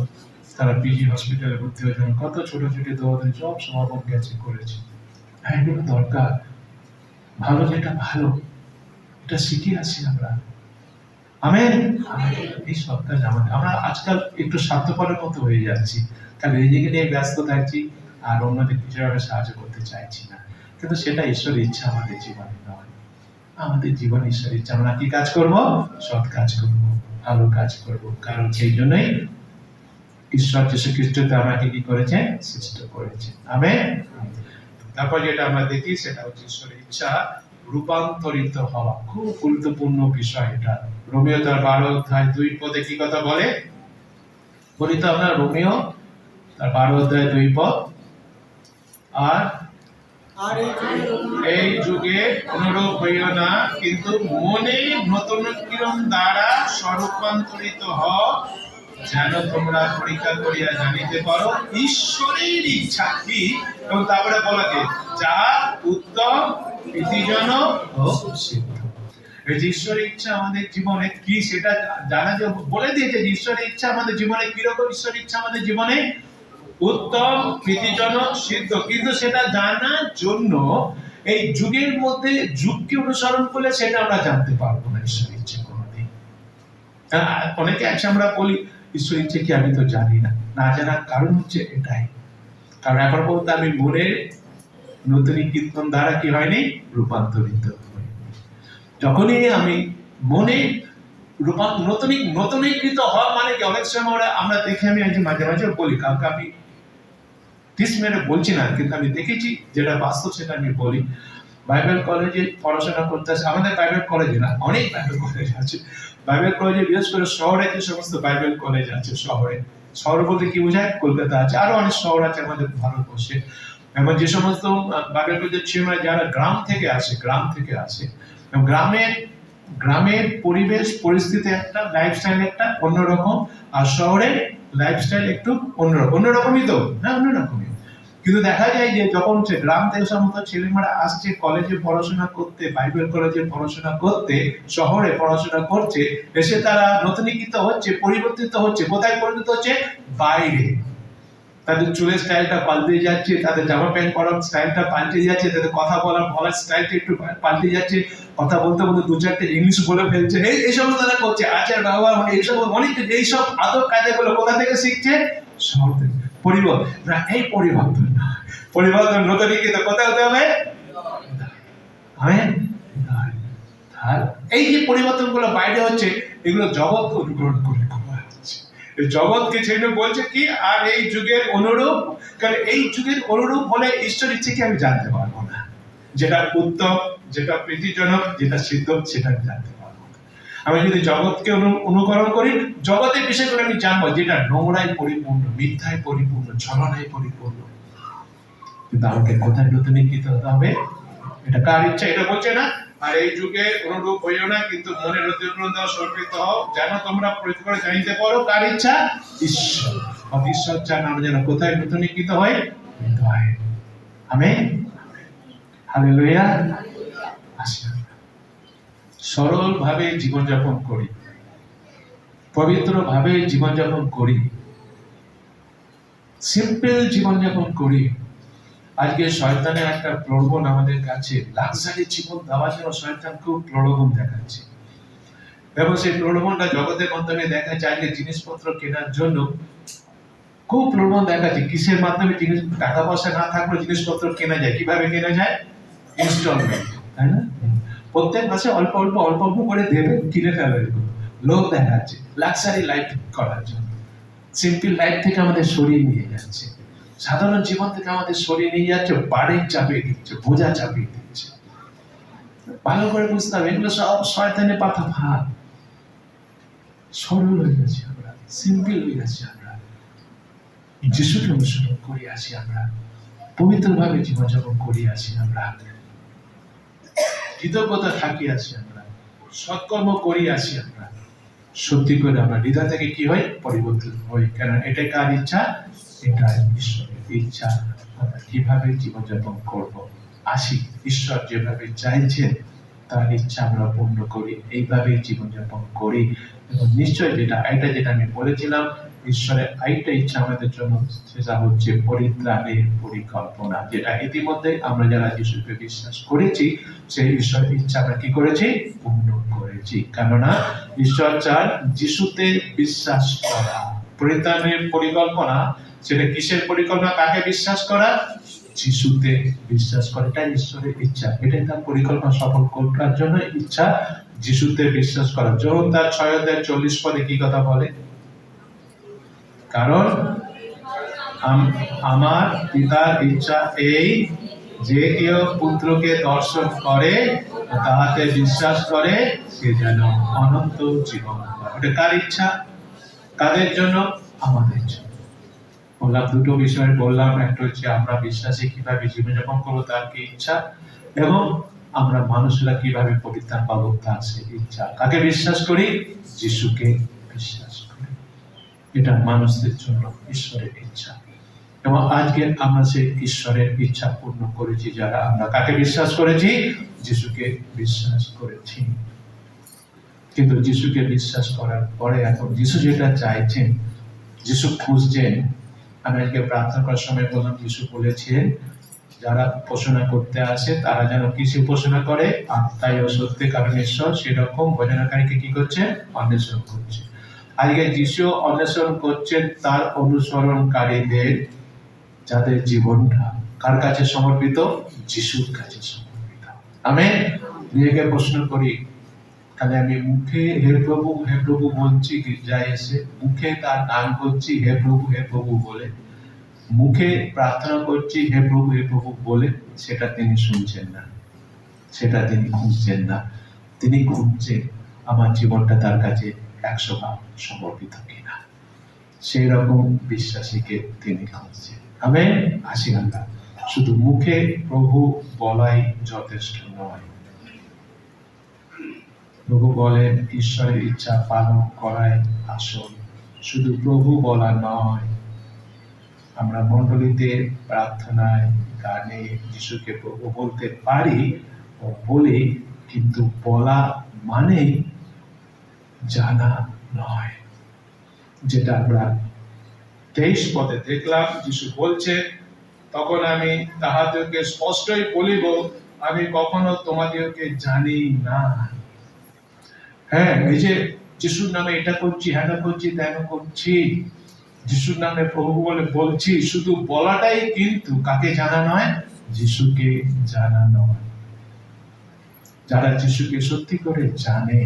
তারা পিজি হসপিটালে ভর্তি হয়েছেন, কত ছোট ছোট দৌড়ে সব সমাগম গেছে করেছে। এগুলো দরকার। ভালো যেটা ভালো, এটা শিখে আসি আমরা। আমেন। এই সব কাজ আমাদের, আমরা আজকাল একটু স্বার্থপরের মতো হয়ে যাচ্ছি, কারণ নিজেকে নিয়ে ব্যস্ত থাকছি আর অন্যদের কিছুভাবে সাহায্য করতে চাইছি না। কিন্তু সেটা ঈশ্বরের ইচ্ছা আমাদের জীবনে নয়। আমাদের জীবন ঈশ্বরের ইচ্ছা, আমরা কি কাজ করব? সৎ কাজ করব, ভালো কাজ করব, কারণ সেই জন্যই ঈশ্বর যীশু খ্রিস্টতে আমাকে কি করেছে? সৃষ্ট করেছে। আমেন। তারপর যেটা আমরা দেখি সেটা হচ্ছে ঈশ্বরের ইচ্ছা রূপান্তরিত হওয়া। খুব গুরুত্বপূর্ণ বিষয় এটা। রোমিও তার 12 অধ্যায় 2 পদে কি কথা বলে? বলি তো আমরা, রোমিও তার 12 অধ্যায় 2 পদ, আর এই যুগে অনুরূপ হইও না, কিন্তু মনে নতুন কিরণ দ্বারা স্বরূপান্তরিত হও, যেন তোমরা পরীক্ষা করিয়া জানিতে পারো ঈশ্বরের ইচ্ছা কি, এবং তারপরে বলাকে যা উত্তম, প্রীতিজনক ও সিদ্ধ। ঈশ্বরের ইচ্ছা আমাদের জীবনে কি সেটা জানা, যে বলে দিয়েছে যে ঈশ্বরের ইচ্ছা আমাদের জীবনে কিরকম। ঈশ্বরের ইচ্ছা আমাদের জীবনে উত্তম, প্রীতিজনক, সিদ্ধ। কিন্তু সেটা জানার জন্য এই যুগের মধ্যে যুগকে অনুসরণ করলে সেটা আমরা জানতে পারবো না ঈশ্বরের ইচ্ছা কোনোদিন। অনেকে আছে আমরা বলি ঈশ্বরের ইচ্ছে কি আমি তো জানি না। না জানার কারণ হচ্ছে এটাই, কারণ এখন পর্যন্ত আমি মনে নতুন কীর্তন দ্বারা কি হয়নি? রূপান্তরিত হয়নি। যখনই আমি মনে নতুনীকৃত হওয়া মানে কি, অনেক সময় আমরা দেখে, আমি মাঝে মাঝে বলি, কাউকে আমি টিস মেরে বলছি না, কিন্তু আমি দেখেছি যেটা বাস্তব সেটা আমি বলি। বাইবেল কলেজে পড়াশোনা করতে আসে, আমাদের বাইবেল কলেজে না, অনেক বাইবেল কলেজ আছে। বাইবেল কলেজে বিশেষ করে শহরে যে সমস্ত বাইবেল কলেজ আছে, শহর বলতে কি বোঝায়? কলকাতা আছে, আরো অনেক শহর আছে আমাদের ভারতবর্ষে। এবং যে সমস্ত বাইবেল কলেজের ছেলেমেয়েরা যারা গ্রাম থেকে আসে, গ্রামের পরিবেশ পরিস্থিতি একটা, লাইফস্টাইল একটা অন্যরকম, আর শহরের লাইফস্টাইল একটু অন্যরকমই তো, হ্যাঁ অন্যরকমই। কিন্তু দেখা যায় যে যখন সে গ্রাম থেকে সমস্ত ছেলেমেয়েরা আসছে কলেজে পড়াশোনা করতে, বাইবেল কলেজে পড়াশোনা করতে, শহরে পড়াশোনা করছে, এসে তারা নতুনীকৃত হচ্ছে, পরিবর্তিত হচ্ছে। কোথায় পরিবর্তিত হচ্ছে? বাইরে। তাদের চুলের স্টাইলটা পাল্টে যাচ্ছে, তাদের জামা প্যান্ট পরার স্টাইলটা পাল্টে যাচ্ছে, তাদের কথা বলার স্টাইলটা একটু পাল্টে যাচ্ছে, কথা বলতে বলতে দু চারটে ইংলিশ বলে ফেলছে, এইসব তারা করছে। আচার ব্যবহার মানে এইসব অনেক, এইসব আদব কায়দাগুলো কোথা থেকে শিখছে? শহর থেকে। পরিবর্তন না, এই পরিবর্তন না, পরিবর্তন নতুনীকৃত কোথায় হতে হবে? এই যে পরিবর্তন গুলো বাইরে হচ্ছে, এগুলো জগৎকে অনুকরণ করে জগৎকে ছেড়ে বলছে কি, আর এই যুগের অনুরূপ। কারণ এই যুগের অনুরূপ হলে ঈশ্বর ইচ্ছে কি আমি জানতে পারবো না। যেটা উত্তম, যেটা প্রীতিজনক, যেটা সিদ্ধ, সেটা আমি জানতে পারবো না। আমি যদি জগৎকে অনুকরণ করি, জগতের বিষয়গুলো আমি জানবো, যেটা নোংরায় পরিপূর্ণ, মিথ্যায় পরিপূর্ণ, ছলনায় পরিপূর্ণ। কিন্তু আমাকে কোথায় নতুনীকৃত হতে হবে? এটা কার ইচ্ছা? এটা বলছে না, আর এই যুগে অনুরূপ হইও না, কিন্তু মনে নতুন দাও, সমর্পিত হও, যেন তোমরা পরীক্ষা করে জানিতে পারো কার ইচ্ছা? ঈশ্বর। ঈশ্বর চান আমরা যেন কোথায় নতুনীকৃত হয়? হৃদয়ে। আমেন। হালেলুয়া। সরল ভাবে জীবনযাপন করি, পবিত্র ভাবে জীবনযাপন করি, সিম্পল জীবনযাপন করি, আজকে শয়তানের একটা প্রলোভন আমাদের কাছে, লাক্সারি জীবন দেওয়ার জন্য শয়তান খুব প্রলোভন দেখাচ্ছে, এবং সেই প্রলোভনটা জগতের মাধ্যমে দেখাচ্ছে। আজকে জিনিসপত্র কেনার জন্য খুব প্রলোভন দেখাচ্ছে। কিসের মাধ্যমে জিনিস, টাকা পয়সা না থাকলে জিনিসপত্র কেনা যায়, কিভাবে কেনা যায়? ইনস্টলমেন্ট, তাই না? প্রত্যেক মাসে অল্প অল্প অল্প অল্প করে দেবে, কিনে ফেলবে, লোক দেখাচ্ছে লাক্সারি লাইফ করার জন্য। সিম্পল লাইফ থেকে আমাদের সরিয়ে নিয়ে যাচ্ছে, সাধারণ জীবন থেকে আমাদের সরিয়ে নিয়ে যাচ্ছে, বাড়ি চাপিয়ে দিচ্ছে, বোঝা চাপিয়ে দিচ্ছে। ভালো করে বুঝতে হবে, এগুলো সব শয়তানের পাতা ভাত। সরল হয়ে গেছি আমরা, সিম্পল হয়ে গেছি আমরা, যিশুকে অনুসরণ করে আসি আমরা, পবিত্রভাবে জীবনযাপন করে আসি আমরা, কৃতজ্ঞতা থাকি আসি আমরা, সৎকর্ম করি আসি আমরা। সত্যি করে আমরা হৃদয় থেকে কি হয়? পরিবর্তন হই। কেন? এটাই কার ইচ্ছা? এটা ঈশ্বরের ইচ্ছা। আমরা কিভাবে জীবনযাপন করব, আসি ঈশ্বর যেভাবে চাইছেন তার ইচ্ছা আমরা পূর্ণ করি, এইভাবেই জীবনযাপন করি। এবং নিশ্চয় এটা যেটা আমি বলেছিলাম, ঈশ্বরের আরেকটা ইচ্ছা আমাদের জন্য, সেটা হচ্ছে পরিত্রাণের পরিকল্পনা, যেটা ইতিমধ্যে আমরা যারা যিশুকে বিশ্বাস করেছি সেই ঈশ্বরের ইচ্ছা আমরা কি করেছি? পূর্ণ করেছি। কেননা ঈশ্বর চান যিশুতে বিশ্বাস করা। পরিত্রাণের পরিকল্পনা, সেটা কিসের পরিকল্পনা? কাকে বিশ্বাস করা? যিশুতে বিশ্বাস করে। এটাই ঈশ্বরের ইচ্ছা, এটাই তার পরিকল্পনা সফল করার জন্য ইচ্ছা, যিশুতে বিশ্বাস করা। যোহন তার 6:40 পদে কি কথা বলে? কারণ আমার পিতার ইচ্ছা এই যে কেউ পুত্রকে দর্শন করে তাহাতে বিশ্বাস করে সে যেন অনন্ত জীবন পায়। ওটা কার ইচ্ছা? কাদের জন্য? আমাদের জন্য। বললাম দুটো বিষয় বললাম, একটা হচ্ছে আমরা বিশ্বাসী কিভাবে জীবনযাপন করবো তার কি ইচ্ছা, এবং আমরা মানুষরা কিভাবে পরিত্রাণ পাবো তার সে ইচ্ছা। কাকে বিশ্বাস করি? যিশুকে বিশ্বাস করি। এটা মানুষদের জন্য ঈশ্বরের ইচ্ছা, এবং আজকে আমরা সেই ঈশ্বরের ইচ্ছা পূর্ণ করেছি যারা আমরা কাকে বিশ্বাস করেছি? যিশুকে বিশ্বাস করেছি। কিন্তু যিশুকে বিশ্বাস করার পরে এখন যিশু যেটা চাইছেন, যিশু খুঁজছেন। আমি আজকে প্রার্থনা করার সময় বললাম, যিশু বলেছেন যারা উপাসনা করতে আসে তারা যেন কিসে উপাসনা করে? আত্মায় ও সত্যে, কারণ ঈশ্বর সেরকম ভজনাকারীকে কি করছে? অন্বেষণ করছে। আজকে যিশু অন্বেষণ করছেন তার অনুসরণকারীদের, যাদের জীবনটা কার কাছে সমর্পিত? যিশুর কাছে সমর্পিত। আমি নিজেকে প্রশ্ন করি, তাহলে আমি মুখে হে প্রভু বলছি, গির্জায় এসে মুখে তার নাম করছি হে প্রভু বলে, মুখে প্রার্থনা করছি হে প্রভু বলে, সেটা তিনি শুনছেন না, সেটা তিনি খুঁজছেন না। তিনি খুঁজছেন আমার জীবনটা তার কাছে 100% সমর্পিত কিনা। সেই রকম বিশ্বাসীকে তিনি খুঁজছেন। আমেন। আশীর্বাদ। শুধু মুখে প্রভু বলাই যথেষ্ট নয়। প্রভু বলেন ঈশ্বরের ইচ্ছা পালন করাই আসল, শুধু প্রভু বলা নয়। আমরা মণ্ডলীতে, প্রার্থনায়, গানে যিশুকে প্রভু বলতে পারি ও বলি, কিন্তু বলা মানে জানা নয়। যেটা আমরা 23 পদে দেখলাম, যিশু বলছে, তখন আমি তাহাদেরকে স্পষ্টই বলিব, আমি কখনো তোমাদেরকে জানি না। হ্যাঁ, এই যে যিশুর নামে এটা করছি, হ্যাঁ করছি, তেন করছি, যিশুর নামে প্রভু বলে বলছি, শুধু বলাটাই কিন্তু কাকে জানা নয়? যিশুকে জানা নয়। যারা যিশুকে সত্যি করে জানে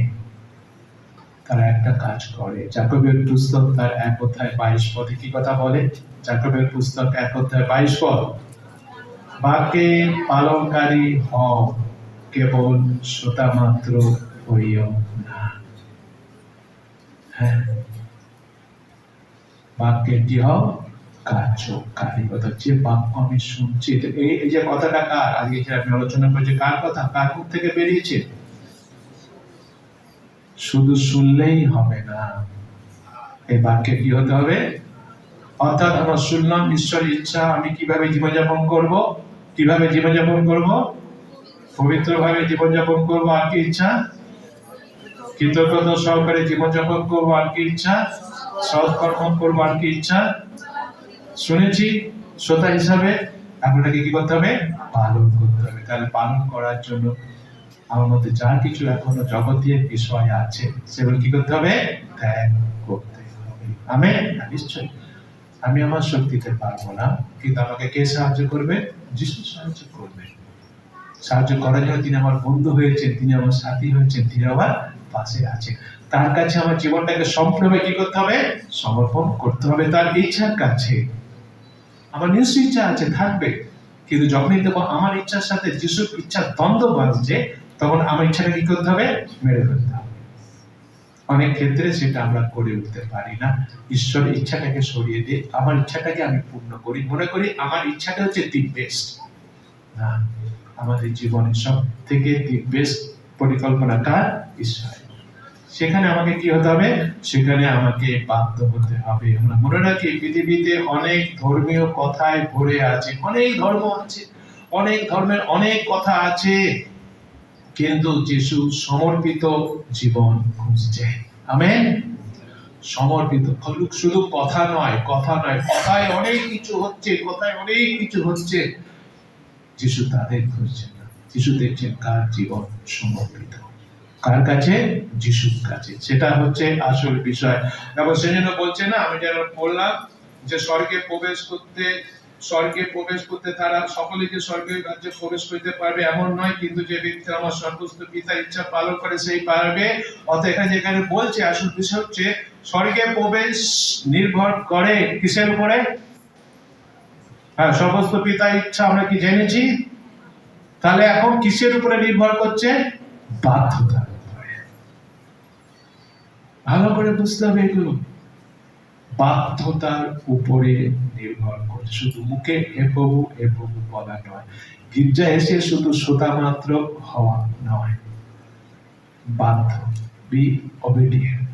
তারা একটা কাজ করে। যাকবের পুস্তক তার 1:22 পদে কি কথা বলে? যাকবের পুস্তক 1:22 পদ, বাক্যে পালনকারী হও, কেবল শ্রোতা মাত্র হইও না। হ্যাঁ, বাক্যের কি হও? কার্যকারী। অর্থাৎ যে বাক্য আমি শুনছি, এই যে কথাটা কার? আজকে আমি আলোচনা করছি কার কথা, কার মুখ থেকে বেরিয়েছে? শুধু শুনলেই হবে না, এই বাক্যে কি হতে হবে? অর্থাৎ আমরা শুনলাম ঈশ্বরের ইচ্ছা, আমি কিভাবে জীবনযাপন করব? কিভাবে জীবনযাপন করব? পবিত্রভাবে জীবনযাপন করব। আর কি ইচ্ছা? কৃতজ্ঞতা সহকারে জীবনযাপন করব। আর কি ইচ্ছা? সৎকর্ম করব। আর কি ইচ্ছা? শুনেছি শ্রোতা হিসাবে এখন এটাকে কি করতে হবে? পালন করতে হবে। তাহলে পালন করার জন্য আমার মধ্যে যা কিছু এখনো জগতীয় বিষয় আছে সেগুলো কি করতে হবে? ত্যাগ করতে হবে। আমেন। নিশ্চয়ই আমি আমার শক্তিতে পারবো না, কিন্তু আমাকে কে সাহায্য করবে? যিশু সাহায্য করবে। সাহায্য করার জন্য তিনি আমার বন্ধু হয়েছেন, তিনি আমার সাথী হয়েছেন, তিনি আমার পাশে আছেন। তার কাছে আমার জীবনটাকে সম্পূর্ণভাবে কি করতে হবে? সমর্পণ করতে হবে তার ইচ্ছার কাছে। আমার নিশ্চয় ইচ্ছা আছে, থাকবে, কিন্তু যখনই দেখবো আমার ইচ্ছার সাথে যিশুর ইচ্ছার দ্বন্দ্ব বাজছে, তখন আমার ইচ্ছাটা কি করতে হবে? মেরে ফেলতে হবে। অনেক ক্ষেত্রে সেটা আমরা করে উঠতে পারি না। ঈশ্বরের ইচ্ছাটাকে সরিয়ে দিয়ে আমার ইচ্ছাটাকে আমি পূর্ণ করি, মনে করি আমার ইচ্ছাটা হচ্ছে দি বেস্ট। না, আমাদের জীবনের সব থেকে দি বেস্ট পরিকল্পনা কার? ঈশ্বর। সেখানে আমাকে কি হতে হবে? সেখানে আমাকে বাধ্য হতে হবে। আমরা মনে রাখি পৃথিবীতে অনেক ধর্মীয় কথায় ভরে আছে, অনেক ধর্ম আছে, অনেক ধর্মের অনেক কথা আছে, কিন্তু যিশু সমর্পিত জীবন খুঁজছে। আমেন। সমর্পিত শুধু কথা নয়, কথা নয়, কথায় অনেক কিছু হচ্ছে, কথায় অনেক কিছু হচ্ছে, যিশু তাদের খুঁজছেন না। যিশু দেখছেন কার জীবন সমর্পিত, কার কাছে? যিশুর কাছে। সেটা হচ্ছে আসল বিষয়। এবং সেজন্য বলছে না, আমি যেন বললাম যে স্বর্গে প্রবেশ করতে তারা সকলে যে স্বর্গের রাজ্যে প্রবেশ করতে পারবে এমন নয়, কিন্তু যে ব্যক্তি আমার স্বর্গস্থ পিতার ইচ্ছা পালন করে সেই পারবে। অতএব এখানে যেখানে বলছে আসল বিষয় হচ্ছে স্বর্গে প্রবেশ নির্ভর করে কিসের উপরে? হ্যাঁ, স্বর্গস্থ পিতার ইচ্ছা আমরা কি জেনেছি। তাহলে এখন কিসের উপরে নির্ভর করছে? বাধ্যতার উপরে। ভালো করে বুঝতে হবে এগুলো। বাধ্যতার উপরে নির্ভর করছে। শুধু মুখে হে প্রভু বলা নয়, গির্জা এসে শুধু শ্রোতা মাত্র হওয়া নয়, বাধ্য, বি অবিডিয়েন্ট,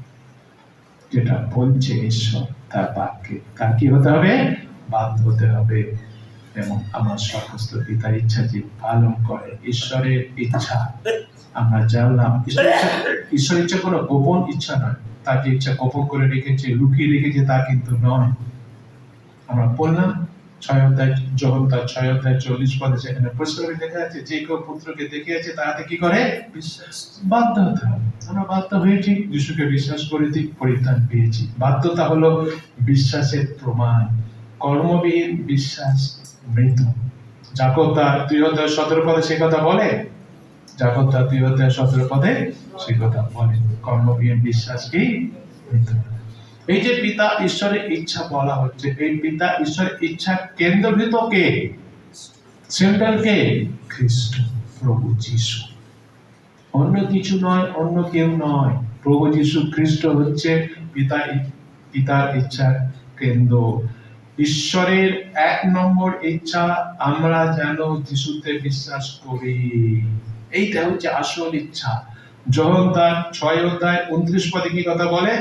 যেটা বলছে ঈশ্বর তার বাক্যে, তার কি হতে হবে? বাধ্য হতে হবে। এবং আমার স্বর্গস্থ পিতার ইচ্ছা যে পালন করে। ঈশ্বরের ইচ্ছা আমরা জানলাম, ঈশ্বরের ইচ্ছা কোনো গোপন ইচ্ছা নয়। তার যে ইচ্ছা গোপন করে রেখেছে, লুকিয়ে রেখেছে, তা কিন্তু নয়। আমরা বললাম 6 অধ্যায়, যখন তার 6 অধ্যায় 40 পদে সেখানে পরিষ্কার লেখা আছে, যে কেউ পুত্রকে দেখিয়েছে তাহাতে কি করে? বিশ্বাস। বাধ্য হতে হবে। আমরা বাধ্য হয়েছি, যিশুকে বিশ্বাস করেছি, পরিত্রাণ পেয়েছি। বাধ্যতা হলো বিশ্বাসের প্রমাণ। কর্মবিহীন বিশ্বাস মৃত। যাকব তার 2 অধ্যায় 17 পদে সে কথা বলে। যাকব তার 2 অধ্যায় 17 পদে সে কথা বলে, কর্মবিহীন বিশ্বাস কি? মৃত। এই যে পিতা ঈশ্বরের ইচ্ছা বলা হচ্ছে, এই পিতা ঈশ্বরের ইচ্ছা কেন্দ্রভূত কে? সেন্ট্রাল কে? খ্রিস্ট, প্রভু যিশু। অন্য কিছু নয়, অন্য কেউ নয়। প্রভু যিশু খ্রিস্ট হচ্ছে পিতার ইচ্ছার কেন্দ্র। ঈশ্বরের 1 নম্বর ইচ্ছা আমরা যেন যিশুতে বিশ্বাস করি। এইটা হচ্ছে আসল ইচ্ছা। যোহন তার 6 অধ্যায় 29 পদে কি কথা বলে?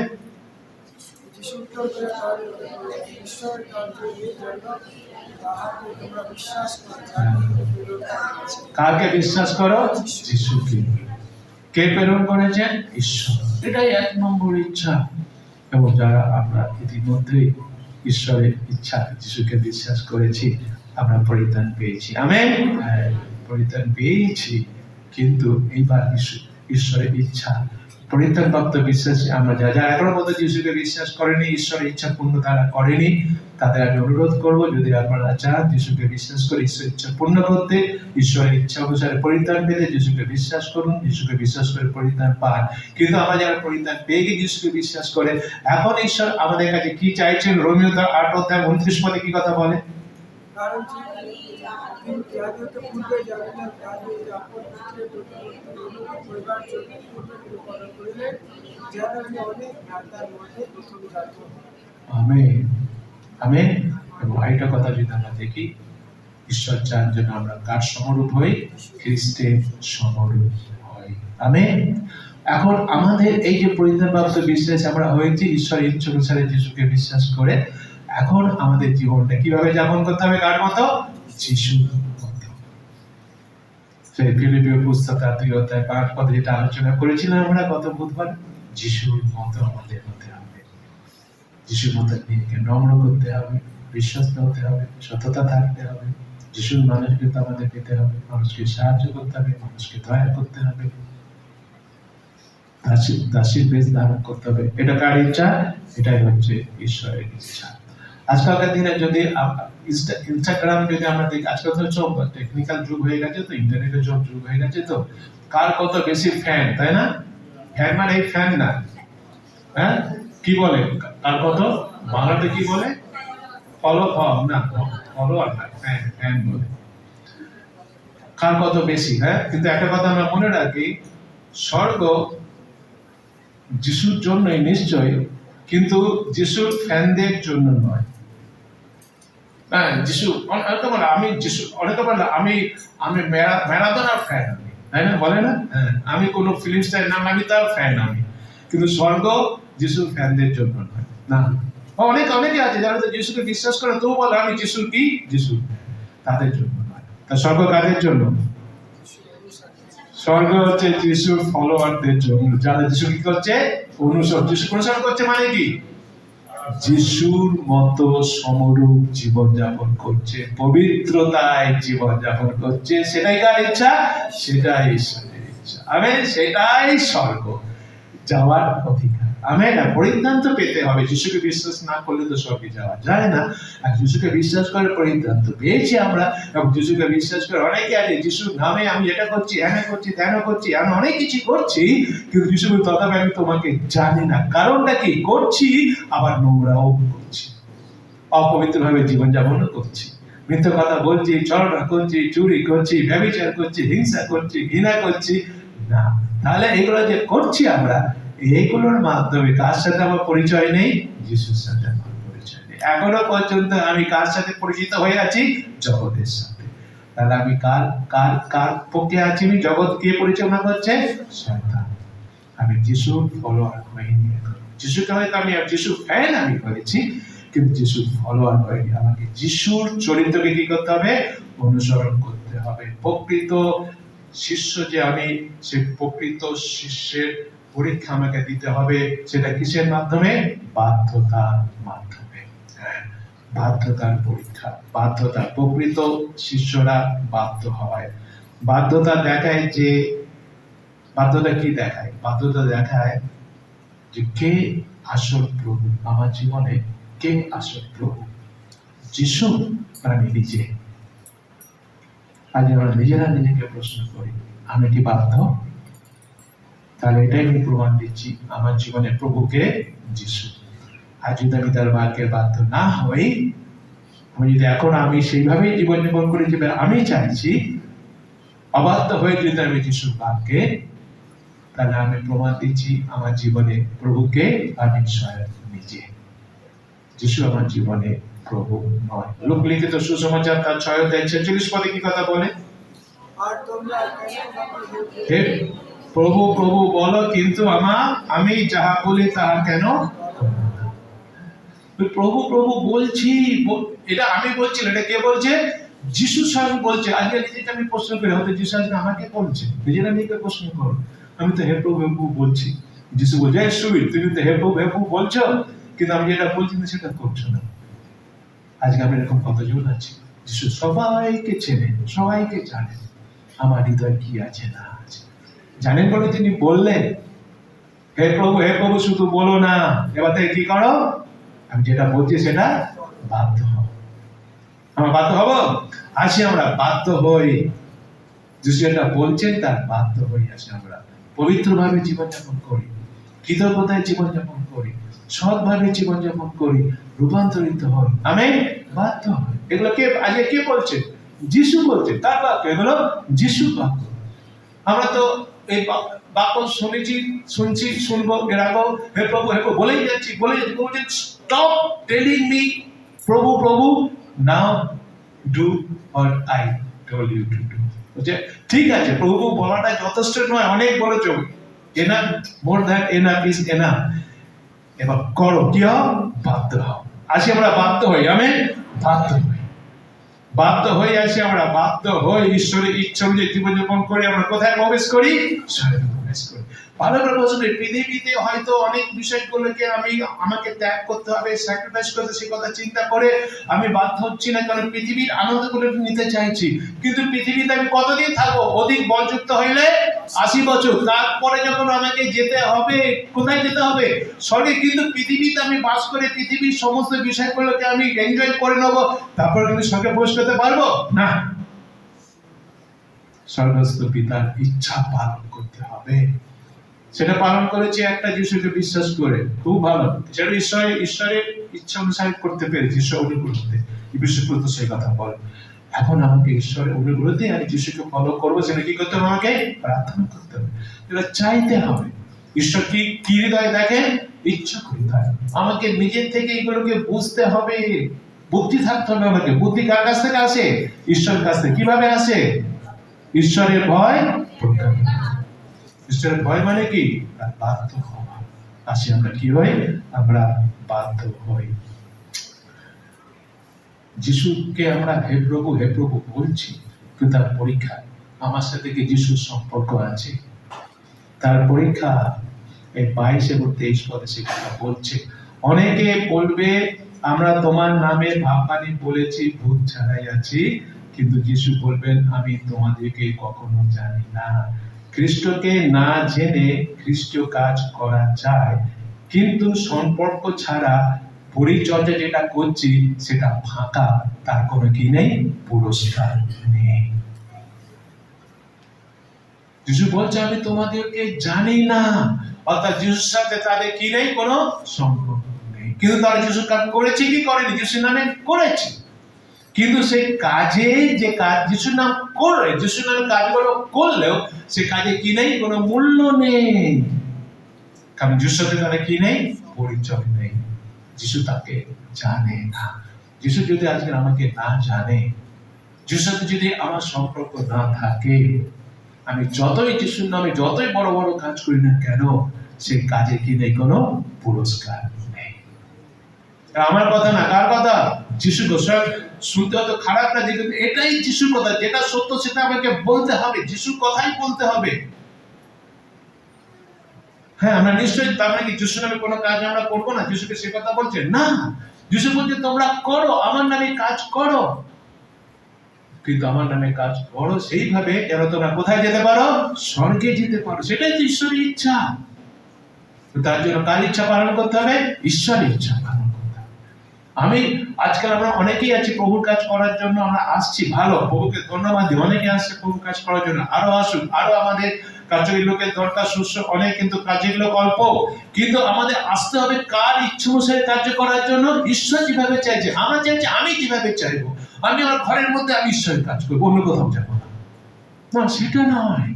কাকে বিশ্বাস করো? যিশুকে। কে প্রেরণ করেছেন? ঈশ্বর। এটাই 1 নম্বর ইচ্ছা। এবং যারা আমরা ইতিমধ্যেই ঈশ্বরের ইচ্ছা যিশুকে বিশ্বাস করেছি, আমরা পরিত্রাণ পেয়েছি। আমেন। পরিত্রাণ পেয়েছি, কিন্তু এইবার ঈশ্বরের ইচ্ছা পরিত্রাণ প্রাপ্ত বিশ্বাসী আমরা যারা এখনো পর্যন্ত যিশুকে বিশ্বাস করেনি, ঈশ্বরের ইচ্ছা পূর্ণ তারা করেনি, তাদের আমি অনুরোধ করব, যদি আপনারা চান যিশুকে বিশ্বাস করে ঈশ্বরের ইচ্ছা পূর্ণ করতে, ঈশ্বরের ইচ্ছা অনুসারে পরিত্রাণ পেতে, যিশুকে বিশ্বাস করুন। যিশুকে বিশ্বাস করে পরিত্রাণ পান। কিন্তু আমরা যারা পরিত্রাণ পেয়ে গিয়ে যিশুকে বিশ্বাস করে, এখন ঈশ্বর আমাদের কাছে কি চাইছেন? রোমীয় তার 8 অধ্যায় 29 পদে কি কথা বলে? কারণ আমেন, আমেন। এবং আরেকটা কথা যদি আমরা দেখি, ঈশ্বর চান যেন আমরা কার সমরূপ হই? খ্রিস্টের সমরূপ হই। আমেন। এখন আমাদের এই যে পরিত্রাণপ্রাপ্ত বিশ্বাস আমরা হয়েছি ঈশ্বরের ইচ্ছা অনুসারে যিশুকে বিশ্বাস করে, এখন আমাদের জীবনটা কিভাবে যাপন করতে হবে? কার মতো? যিশুর মতো। সেই ফিলিপিও পুস্তক 2 অধ্যায় 5 পদে যেটা আলোচনা করেছিলাম আমরা গত বুধবার, যিশুর মতো আমাদের হতে হবে। যিশুর মতো নিজেকে নম্র করতে হবে, বিশ্বস্ত হতে হবে, সততা থাকতে হবে, যিশুর মানুষকে তো আমাদের পেতে হবে, মানুষকে সাহায্য করতে হবে, মানুষকে দয়া করতে হবে, দাসীর বেশ ধারণ করতে হবে। এটা কার ইচ্ছা? এটাই হচ্ছে ঈশ্বরের ইচ্ছা। আজকালকার দিনে যদি ইনস্টাগ্রাম যদি আমরা দেখি, আজকাল তো সব টেকনিক্যাল যুগ হয়ে গেছে, তো ইন্টারনেটের সব যুগ হয়ে গেছে, তো কার কত বেশি ফ্যান, তাই না? ফ্যান মানে এই ফ্যান না, হ্যাঁ কি বলে, কার কত, বাংলাতে কি বলে, ফলো না, ফলোয়ার না, ফ্যান, ফ্যান বলে, কার কত বেশি। হ্যাঁ, কিন্তু একটা কথা আমরা মনে রাখি, স্বর্গ যিশুর জন্যই নিশ্চয়, কিন্তু যিশুর ফ্যানদের জন্য নয়। হ্যাঁ, যিশু অনেকে বলে আমি যিশু, অনেকে বলে আমি ম্যারাডোনার ফ্যান, আমি, তাই না, বলে না? হ্যাঁ, আমি কোনো ফিল্ম স্টার নাম, আমি তার ফ্যান আমি, কিন্তু স্বর্গ যিশুর ফ্যানদের জন্য নয়। না, অনেকে আছে যারা তো যিশুকে বিশ্বাস করে, তবু বলে আমি যিশুর কি, যিশু, তাদের জন্য নয়। তা স্বর্গ কাদের জন্য? স্বর্গ হচ্ছে যিশুর ফলোয়ারদের জন্য, যারা যিশু কি করছে, অনুসরণ করছে। মানে কি? যিশুর মতো সমরূপ জীবনযাপন করছে, পবিত্রতায় জীবনযাপন করছে। সেটাই কার ইচ্ছা? সেটাই ঈশ্বরের ইচ্ছা। আমেন। সেটাই স্বর্গ যাওয়ার অধিকার। আমেন। পরিত্রান্ত পেতে হবে। যিশুকে বিশ্বাস না করলে তো স্বর্গে যাওয়া যায় না। আর যিশুকে বিশ্বাস করে পরিত্রান্ত পেয়েছি আমরা, এবং যিশুকে বিশ্বাস করে অনেকে আছে যিশুর নামে আমি এটা করছি, হ্যাঁ করছি, ধ্যান করছি, আমি অনেক কিছু করছি, কিন্তু যিশু তথাপি আমি তোমাকে জানি না। কারণটা কি? করছি, আবার নোংরাও করছি, অপবিত্রভাবে জীবনযাপনও করছি, মিথ্যা কথা বলছি, ছলনা করছি, চুরি করছি, ব্যভিচার করছি, হিংসা করছি, ঘৃণা করছি না। তাহলে এগুলো যে করছি আমরা, এইগুলোর মাধ্যমে কার সাথে আমার পরিচয় নেই? যিশুর সাথে আমার পরিচয় নেই। এখনো পর্যন্ত আমি কার সাথে পরিচিত হয়ে আছি? জগতের সাথে। তাহলে আমি কার কার কার পক্ষে আছি? আমি জগৎ কে পরিচালনা করছে? শয়তান। আমি যিশুর ফলোয়ার হইনি। যিশুকে হয়তো আমি যিশুর ফ্যান আমি করেছি, কিন্তু যিশুর ফলোয়ার হয়নি। আমাকে যিশুর চরিত্রকে কি করতে হবে? অনুসরণ করতে হবে। প্রকৃত শিষ্য যে আমি, সে প্রকৃত শিষ্যের পরীক্ষা আমাকে দিতে হবে। সেটা কিসের মাধ্যমে? বাধ্যতার মাধ্যমে। বাধ্যতার পরীক্ষা, বাধ্যতা। প্রকৃত শিষ্যরা বাধ্য হয়। বাধ্যতা দেখায় যে, বাধ্যতা কি দেখায়? বাধ্যতা দেখায় যে কে আসল প্রভু আমার জীবনে, কে আসল প্রভু? যিশু না আমি নিজে? আজ আমরা নিজেরা নিজেকে প্রশ্ন করি, আমি কি বাধ্য? তাহলে এটাই আমি প্রমাণ দিচ্ছি আমার জীবনে প্রভুকে যিশু। আর যদি আমি তার বাক্যে বাধ্য না হই, আমি যদি এখন আমি সেইভাবেই জীবনযাপন করি যেভাবে আমি চাইছি, অবাধ্য হয়ে যদি আমি যিশুর বাক্যে, তাহলে আমি প্রমাণ দিচ্ছি আমার জীবনে প্রভুকে আমি স্বয়ং নিজে। যিশু আমার জীবনে প্রভু নয়। লোক লিখিত সুসমাচার তার 6:46 পদে কি কথা বলে? প্রভু প্রভু বলো, কিন্তু আমি যাহা বলি তাহা কেন? প্রভু প্রভু বলছি, এটা আমি বলছি, এটা কে বলছে? যিশু স্বয়ং বলছে। আজকে নিজেকে আমি প্রশ্ন করি, হয়তো যিশু আজকে আমাকে বলছে, নিজেরা নিজেকে প্রশ্ন করো, আমি তো হে প্রভু হে প্রভু বলছি। যিশু বলছে, সুবীর তুমি তো হে প্রভু বলছো, কিন্তু আমি যেটা বলছি না সেটা করছো না। আজকে আমি এরকম কতজন আছি? যিশু সবাইকে চেনেন, সবাইকে জানেন আমার হৃদয় কি আছে না আছে, জানেন বলে তিনি বললেন, হে প্রভু শুধু বলো না, এবার থেকে কি করো? আমি যেটা বলছি সেটা বাধ্য হব। আমরা বাধ্য হব? আসি আমরা বাধ্য হই, যিশু যেটা বলছেন তার বাধ্য হই। আসি আমরা পবিত্রভাবে জীবনযাপন করি, কৃতজ্ঞতায় জীবনযাপন করি, সৎভাবে জীবনযাপন করি, রূপান্তরিত হই। আমি বাধ্য হই। এগুলো কে আজকে কে বলছে? যিশু বলছে, তার বাক্য, এগুলো যিশুর বাক্য। আমরা তো এই বাক্য শুনছি, শুনবো, গেরাবো, হে প্রভু বলেই যাচ্ছি। বলছেন স্টপ টেলিং মি প্রভু প্রভু, now do what I told you to do. বলছে ঠিক আছে, প্রভু বলাটা যথেষ্ট নয়, অনেক বলেছো, enough, more than enough is enough. এবার করো, কি হও? বাধ্য হও। আসি আমরা বাধ্য হই, আমি বাধ্য হয়ে আসি আমরা, বাধ্য হই ঈশ্বরের ইচ্ছা অনুযায়ী জীবনযাপন করে আমরা কোথায় প্রবেশ করি? স্বর্গে প্রবেশ করি। ভালো করে বুঝুন, পৃথিবীতে হয়তো অনেক বিষয়গুলোকে আমাকে ত্যাগ করতে হবে, স্যাক্রিফাইস করতে, সে কথা চিন্তা করে আমি বাধ্য হচ্ছি না, কারণ পৃথিবীর আনন্দগুলো নিতে চাইছি। কিন্তু পৃথিবীতে আমি কতদিন থাকবো? অধিক বলযুক্ত হইলে 80 বছর। তারপরে যখন আমাকে যেতে হবে, কোথায় যেতে হবে? স্বর্গে। কিন্তু পৃথিবীতে আমি বাস করে পৃথিবীর সমস্ত বিষয়গুলোকে আমি এনজয় করে নেবো, তারপর কিন্তু স্বর্গে প্রবেশ করতে পারবো না। স্বর্গস্থ পিতার ইচ্ছা পালন করতে হবে। সেটা পালন করেছে একটা যিশুকে বিশ্বাস করে, খুব ভালো। সেটা ঈশ্বরের ইচ্ছা অনুসারে করতে পেরেছি, ঈশ্বর অনুগ্রহতে। বিশ্বপ্রত সেই কথা বল। এখন আমাকে ঈশ্বরের অনুগ্রহতে আমি যিশুকে ফলো করবো, সেটা কি করতে হবে? আমাকে প্রার্থনা করতে হবে, এটা চাইতে হবে। ঈশ্বর কি হৃদয় দেখেন? ইচ্ছা করে হৃদয়। আমাকে নিজের থেকে এগুলোকে বুঝতে হবে, বুদ্ধি থাকতে হবে। আমাকে বুদ্ধি কার কাছ থেকে আসে? ঈশ্বরের কাছ থেকে। কিভাবে আসে? ঈশ্বরের ভয় প্রজ্ঞা। ঈশ্বরের ভয় মানে কি? বাধ্য হওয়া। আসি আমরা কি হই? আমরা বাধ্য হই। যিশুকে আমরা হে প্রভু বলছি, কিন্তু তার পরীক্ষা। আমার সাথে কি যিশুর সম্পর্ক আছে? তার পরীক্ষা। এই 22 এবং 23 পদে সে কথা বলছে। অনেকে বলবে আমরা তোমার নামে ভাববানি বলেছি, ভূত ছাড়াই আছি, কিন্তু যিশু বলবেন আমি তোমাদেরকে কখনো জানি না। খ্রিস্টকে না জেনে খ্রিস্টীয় কাজ করা যায়, কিন্তু সম্পর্ক ছাড়া পরিচর্যা যেটা করছি সেটা ফাঁকা, তার কোনো কি নেই? পুরস্কার নেই। যিশু বলছে আমি তোমাদেরকে জানি না, অর্থাৎ যিশুর সাথে তাদের কি নেই? কোনো সম্পর্ক নেই। কিন্তু তারা যিশুর কাজ করেছে কি করেনি? যিশুর নামে করেছে, কিন্তু সেই কাজে যে কাজ যিশুর নাম করে, যিশুর নামে কাজগুলো করলেও সে কাজে কি নেই? কোনো মূল্য নেই, কারণ যিশুর সাথে তাদের কি নেই? পরিচয় নেই। যিশু তাকে জানে না। যিশু যদি আজকে আমাকে না জানে, যিশুর সাথে যদি আমার সম্পর্ক না থাকে, আমি যতই যিশুর নামে যতই বড় বড় কাজ করি না কেন, সেই কাজে কি নেই? কোনো পুরস্কার নেই। আমার কথা না, কার কথা? যিশু গোস্বাই। শুনতে হয়তো খারাপ লাগে, কিন্তু এটাই যিশুর কথা। যেটা সত্য সেটা আমাকে বলতে হবে, যিশুর কথাই বলতে হবে। হ্যাঁ, আমরা নিশ্চয়ই, তার মানে কি যিশুর নামে কোনো কাজ আমরা করবো না? যিশুকে সে কথা বলছে না। যিশু বলছে তোমরা করো, আমার নামে কাজ করো, কিন্তু আমার নামে কাজ করো সেইভাবে যেন তোমরা কোথায় যেতে পারো? স্বর্গে যেতে পারো। সেটাই তো ঈশ্বরের ইচ্ছা। তার জন্য কার ইচ্ছা পালন করতে হবে? ঈশ্বরের ইচ্ছা পালন করতে হবে। আমি আজকাল আমরা অনেকেই আছি প্রভুর কাজ করার জন্য, আমরা আসছি, ভালো, প্রভুকে ধন্যবাদ দিই। অনেকে আসছে প্রভুর কাজ করার জন্য, আরো আসুন, আরো আমাদের কাজের লোকের দরকার, সুস্থ অনেক, কিন্তু কাজের লোক অল্প। কিন্তু আমাদের আসতে হবে কার ইচ্ছা অনুসারে কার্য করার জন্য? ঈশ্বর যেভাবে চাইছে। আমরা চাইছি আমি যেভাবে চাইবো, আমি আমার ঘরের মধ্যে আমি ঈশ্বরের কাজ করবো, অন্য কোথাও যাবো না। না, সেটা নয়।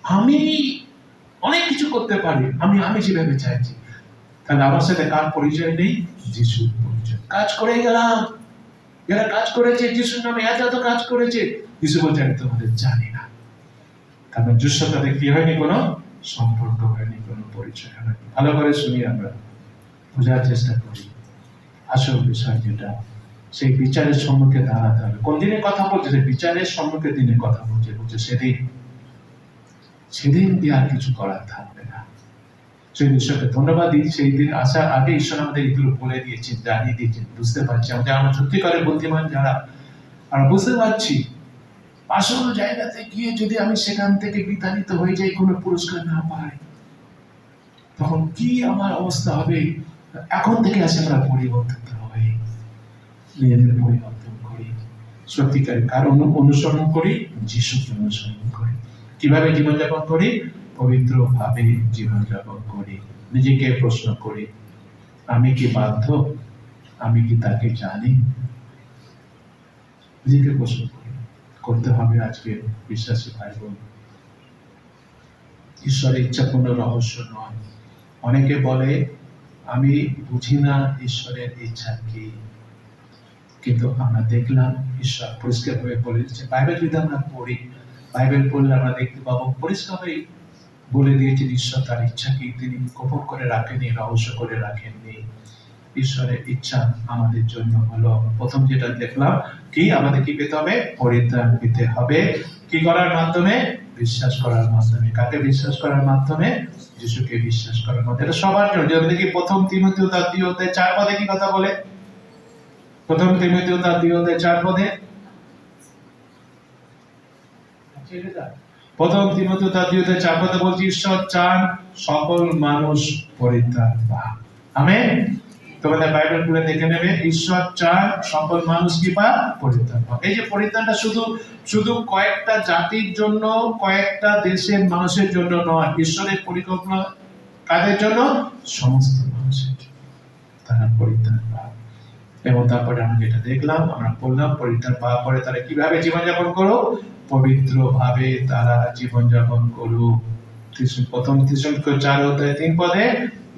আমি অনেক কিছু করতে পারি, আমি যেভাবে চাইছি। তাহলে আমার সাথে কার পরিচয় নেই? যিশুর পরিচয়। কাজ করে গেলাম, যারা কাজ করেছে যিশুর নামে এত কাজ করেছে, যিশু বলছে আমি তোমাদের জানি না। কারণ যিশুর সাথে কি হয়নি? কোনো সম্পর্ক হয়নি, কোনো পরিচয় হয়নি। ভালো করে শুনি, আমরা বোঝার চেষ্টা করি। আসল বিষয় যেটা, সেই বিচারের সম্মুখে দাঁড়াতে হবে। কোন দিনের কথা বলছে? বিচারের সম্মুখে দিনের কথা বলছে। সেদিন দিয়ে আর কিছু করার থাকবে না। সেই ঈশ্বরকে ধন্যবাদ দিই, সেই দিন আসার আগে ঈশ্বর আমাদের এগুলো বলে দিয়েছেন, জানিয়ে দিয়েছেন, বুঝতে পারছি। আমরা সত্যিকারের বুদ্ধিমান যারা, আমরা বুঝতে পারছি আসল জায়গাতে গিয়ে যদি আমি সেখান থেকে বিতাড়িত হয়ে যাই, কোনো পুরস্কার না পাই, তখন কি আমার অবস্থা হবে। এখন থেকে আসে আমরা পরিবর্তিত হই, নিজেদের পরিবর্তন করি, সত্যিকারের কারণ অনুসরণ করি, যিশুকে অনুসরণ করি। কিভাবে জীবনযাপন করি? পবিত্র ভাবে জীবনযাপন করি। নিজেকে প্রশ্ন করি, আমি কি বাধ্য? আমি কি তাকে জানি? নিজেকে প্রশ্ন করি, করতে হবে। আজকে বিশ্বাসী ভাই বোন, ঈশ্বরের ইচ্ছা কোনো রহস্য নয়। অনেকে বলে আমি বুঝি না ঈশ্বরের ইচ্ছা কি, কিন্তু আমরা দেখলাম ঈশ্বর পরিষ্কারভাবে বলে দিচ্ছে। বাইবেল যদি আমরা পড়ি, বাইবেল পড়লে আমরা দেখতে পাবো পরিষ্কারভাবে বলে দিয়েছেন ঈশ্বর তার ইচ্ছা কি তিনি গোপন করে রাখেননি, রহস্য করে রাখেননি। ঈশ্বরের ইচ্ছা আমাদের জন্য হলো, প্রথম যেটা দেখলাম, কি আমাদের কি পেতে হবে? পরিত্রাণ পেতে হবে। কি করার মাধ্যমে? বিশ্বাস করার মাধ্যমে। কাকে বিশ্বাস করার মাধ্যমে? যিশুকে বিশ্বাস করার মাধ্যমে। এটা সবার জন্য। যদি দেখি প্রথম তিমোথেও তার 2 অধ্যায় 4 পদে কি কথা বলে? প্রথম তিমোথেও তার 2 অধ্যায় 4 পদে, প্রথম তিমোথেও তার 2 অধ্যায় 4 পদে বলছে, ঈশ্বর চান সকল মানুষ পরিত্রাণ পাক। আমেন। তোমাদের বাইবেল খুলে দেখে নেবে, ঈশ্বর চান সকল মানুষ কি পাক? পরিত্রাণ পাক। এই যে পরিত্রাণটা শুধু কয়েকটা জাতির জন্য, কয়েকটা দেশের মানুষের জন্য নয়। ঈশ্বরের পরিকল্পনা কাদের জন্য? সমস্ত মানুষের জন্য তারা পরিত্রাণ পাক। এবং তারপরে আমরা যেটা দেখলাম, আমরা বললাম পরিত্রাণ পাওয়ার পরে তারা কিভাবে জীবনযাপন করো? পবিত্র ভাবে তারা জীবনযাপন করো। প্রথম থিসলনিকে 4 অধ্যায় 3 পদে,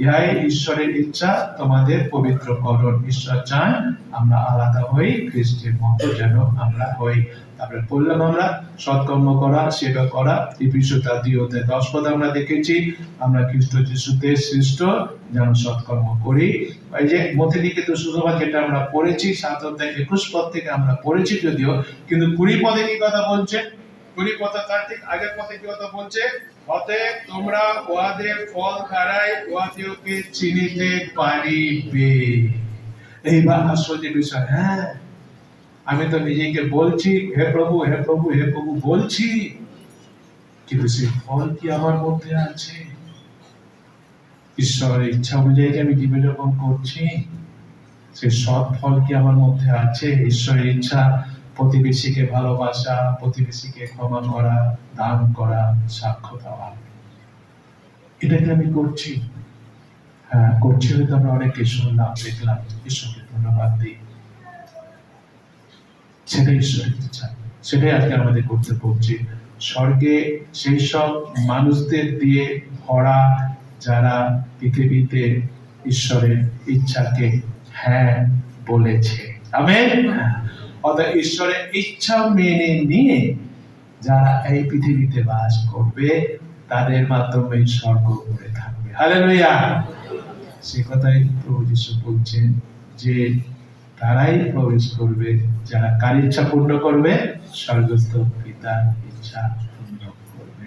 ইহাই ঈশ্বরের ইচ্ছা তোমাদের পবিত্রকরণ। ঈশ্বর চান আমরা আলাদা হই, খ্রিস্টের মতো যেন আমরা হই। তারপরে বললাম আমরা সৎকর্ম করা, সেবা করা। এফেসীয় 2 অধ্যায় 10 পদে আমরা দেখেছি আমরা খ্রিস্ট যিশুতে শ্রেষ্ঠ যেন সৎকর্ম করি। এই যে মধ্যে লিখিত সুসংবাদ যেটা আমরা পড়েছি 7 অধ্যায় 21 পদ থেকে আমরা পড়েছি যদিও, কিন্তু 20 পদে কি কথা বলছে? 20 পদে তার ঠিক আগের পদে কি কথা বলছে? অতএব তোমরা উহাদের ফল দ্বারাই উহাদিওকে চিনিতে পারিবে। এইবার আশ্চর্য বিষয়, হ্যাঁ আমি তো নিজেকে বলছি হে প্রভু হে প্রভু হে প্রভু বলছি, কিন্তু সেই ফল কি আমার মধ্যে আছে? ঈশ্বরের ইচ্ছা অনুযায়ী আমি জীবনযাপন করছি, সে সৎ ফল কি আমার মধ্যে আছে? ঈশ্বরের ইচ্ছা প্রতিবেশীকে ভালোবাসা, প্রতিবেশীকে ক্ষমা করা, দান করা, সাক্ষ্য দেওয়া, এটা কি আমি করছি? হ্যাঁ করছি, হয়তো আমরা অনেকে শুনলাম, দেখলাম, ঈশ্বরকে ধন্যবাদ দিই। সেটাই ঈশ্বরের ইচ্ছা, সেটাই আজকে আমাদের করতে পড়ছে। স্বর্গে সেই সব মানুষদের দিয়ে ভরা যারা পৃথিবীতে ঈশ্বরের ইচ্ছাকে হ্যাঁ বলেছে। আমেন। অর্থাৎ ঈশ্বরের ইচ্ছা মেনে নিয়ে যারা এই পৃথিবীতে বাস করবে তাদের মাধ্যমে স্বর্গ করে থাকবে। হালেলুয়া। সে কথাই প্রভু যিশু বলছেন যে তারাই প্রবেশ করবে যারা কার ইচ্ছা পূর্ণ করবে? স্বর্গস্থ পিতার ইচ্ছা পূর্ণ করবে।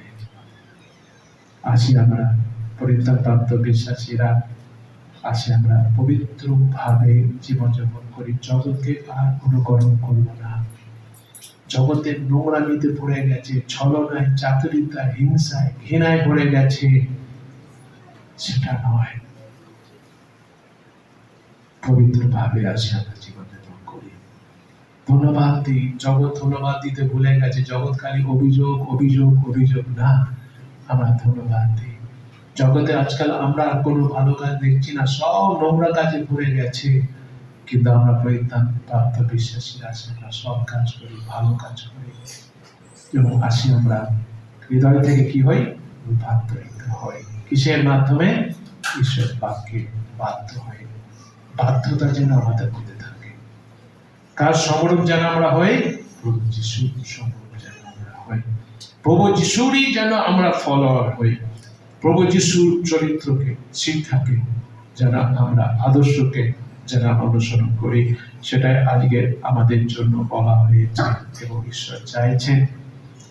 আসি আমরা পরিত্রাণপ্রাপ্ত বিশ্বাসীরা, আসি আমরা পবিত্র ভাবে জীবনযাপন করি, জগৎকে আর অনুকরণ করব না। জগতের নোংরামিতে পড়ে গেছে, ছলনায়, চাতুরিতায়, হিংসায়, ঘৃণায় পড়ে গেছে, সেটা নয়। পবিত্র ভাবে আসি আমরা জীবনযাপন করি। ধন্যবাদ দিই। জগৎ ধন্যবাদ দিতে ভুলে গেছে। জগৎ খালি অভিযোগ অভিযোগ অভিযোগ না, আমরা ধন্যবাদ দিই। জগতে আজকাল আমরা কোনো ভালো কাজ দেখছি না, সব নোংরা কাজে ভরে গেছে, কিন্তু আমরা পরিত্রাণ প্রাপ্ত বিশ্বাসীরা আছি, আমরা সব কাজ করি, ভালো কাজ করি এবং আসি আমরা হৃদয় থেকে কি হই? রূপান্তরিত হই। কিসের মাধ্যমে? ঈশ্বরের বাক্যে বাধ্য হই। বাধ্যতা যেন আমাদের মধ্যে থাকে। কার সমরূপ যেন আমরা হই? প্রভু যিশুর সমরূপ যেন আমরা হই। প্রভু যিশুরই যেন আমরা ফলোয়ার হই। প্রভু যিশুর চরিত্রকে, শিক্ষাকে যেন আমরা, আদর্শকে যেন অনুসরণ করি, সেটাই আজকে আমাদের জন্য বলা হয়েছে এবং ঈশ্বর চাইছেন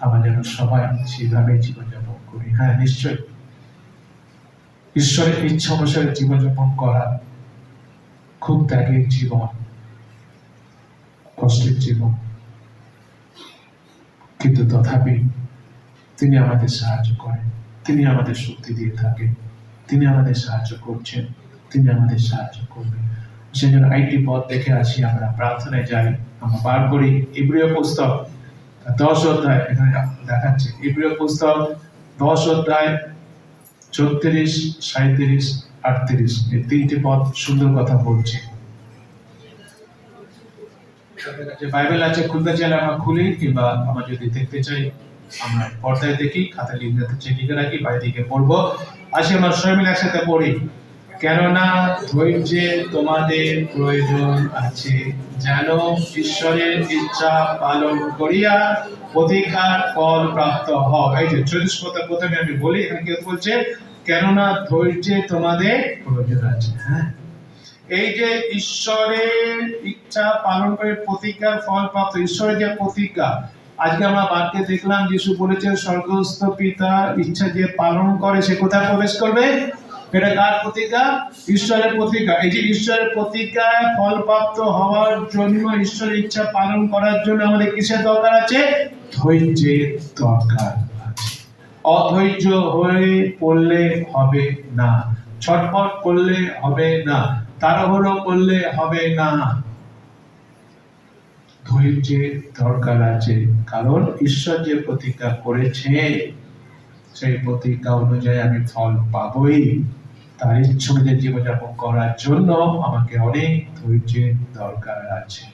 আমরা যেন সবাই সেইভাবে জীবনযাপন করি। হ্যাঁ নিশ্চয় ঈশ্বরের ইচ্ছা অনুসারে জীবনযাপন করা খুব ত্যাগের জীবন, কষ্টের জীবন, কিন্তু তথাপি তিনি আমাদের সাহায্য করেন, তিনি আমাদের শক্তি দিয়ে থাকেন, তিনি আমাদের সাহায্য করছেন, তিনি আমাদের সাহায্য করবেন। সেই জন্য আইটি পথ দেখে আসি, আমরা প্রার্থনায় যাই, আমরা বার করি ইব্রিয় পুস্তক 10 অধ্যায়, এখানে দেখাচ্ছে ইব্রিয় পুস্তক 10 অধ্যায় 34, 37, 38 এই 3টি পদ সুন্দর কথা বলছে। বাইবেল আছে, খুলতে চাইলে আমরা খুলি, কিংবা আমরা যদি দেখতে চাই আমরা পর্দায় দেখি, খাতা লিখে রাখি, বাইরে দিকে পড়বো। আসি আমরা সবাই মিলে একসাথে পড়ি। কেননা ধৈর্যে তোমাদের প্রয়োজন আছে, যেন ঈশ্বরের ইচ্ছা পালন করিয়া অধিকার ফল প্রাপ্ত হও। এই যে 34 পদে প্রথমে আমি বলি, এখানে কি বলছে? কেননা ধৈর্যে তোমাদের প্রয়োজন আছে। হ্যাঁ, এই যে ঈশ্বরের ইচ্ছা পালন করে প্রতিজ্ঞার ফল প্রাপ্ত, ঈশ্বরের যে প্রতিজ্ঞা, আজকে আমরা বাক্যে দেখলাম যিশু বলেছেন স্বর্গস্থ পিতার ইচ্ছা যে পালন করে সে কোথায় প্রবেশ করবে। এটা কার প্রতিজ্ঞা? ঈশ্বরের প্রতিজ্ঞা। এই যে ঈশ্বরের প্রতিজ্ঞায় ফলপ্রাপ্ত হওয়ার জন্য, ঈশ্বরের ইচ্ছা পালন করার জন্য আমাদের কিসের দরকার আছে? ধৈর্যের দরকার আছে। অধৈর্য হয়ে পড়লে হবে না, ছটফট করলে হবে না, তাড়াহুড়ো করলে হবে না। ধৈর্যের দরকার আছে, কারণ ঈশ্বর যে প্রতিজ্ঞা করেছে সেই প্রতিজ্ঞা অনুযায়ী আমি ফল পাবই। তার ইচ্ছা অনুযায়ী জীবনযাপন করার জন্য আমাকে অনেক ধৈর্যের দরকার আছে।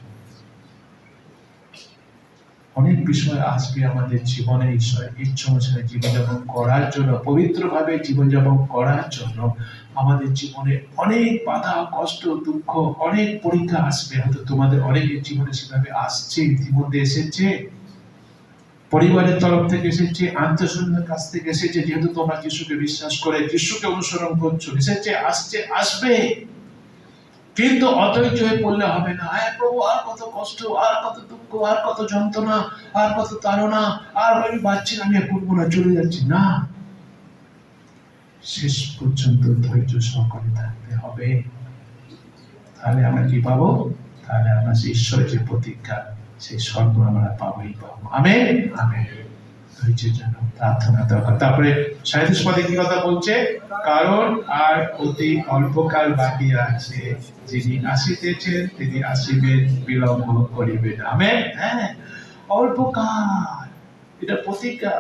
অনেক বিষয় আসবে আমাদের জীবনে, ঈশ্বরের ইচ্ছা অনুসারে জীবনযাপন করার জন্য, পবিত্রভাবে জীবনযাপন করার জন্য আমাদের জীবনে অনেক বাধা, কষ্ট, দুঃখ, অনেক পরীক্ষা আসবে। হয়তো তোমাদের অনেকের জীবনে সেভাবে আসছে, ইতিমধ্যে এসেছে, পরিবারের তরফ থেকে এসেছে, আত্মীয়স্বজনের কাছ থেকে এসেছে। যেহেতু তোমরা যিশুকে বিশ্বাস করে যিশুকে অনুসরণ করছো, এসেছে, আসছে, আসবে। কিন্তু অধৈর্য হয়ে পড়লে হবে না। প্রভু, আর কত কষ্ট, আর কত দুঃখ, আর কত যন্ত্রণা, আর কত তাড়না, আর আমি পাচ্ছি না, আমি করবো না, চলে যাচ্ছি না। শেষ পর্যন্ত ধৈর্য সহকারে থাকতে হবে। তাহলে আমরা কি পাবো? তাহলে আমরা সেই ঈশ্বরের যে প্রতিজ্ঞা, সেই স্বর্গ আমরা পাবোই পাবো। Amen, amen. ধৈর্যের জন্য প্রার্থনা দরকার। তারপরে 37 পদে কি কথা বলছে? কারণ আর অতি অল্পকাল বাকি আছে, যিনি আসিতেছেন তিনি আসিবেন, বিলম্ব করিবেন। আমেন। হ্যাঁ, অল্পকাল, এটা প্রতিজ্ঞা।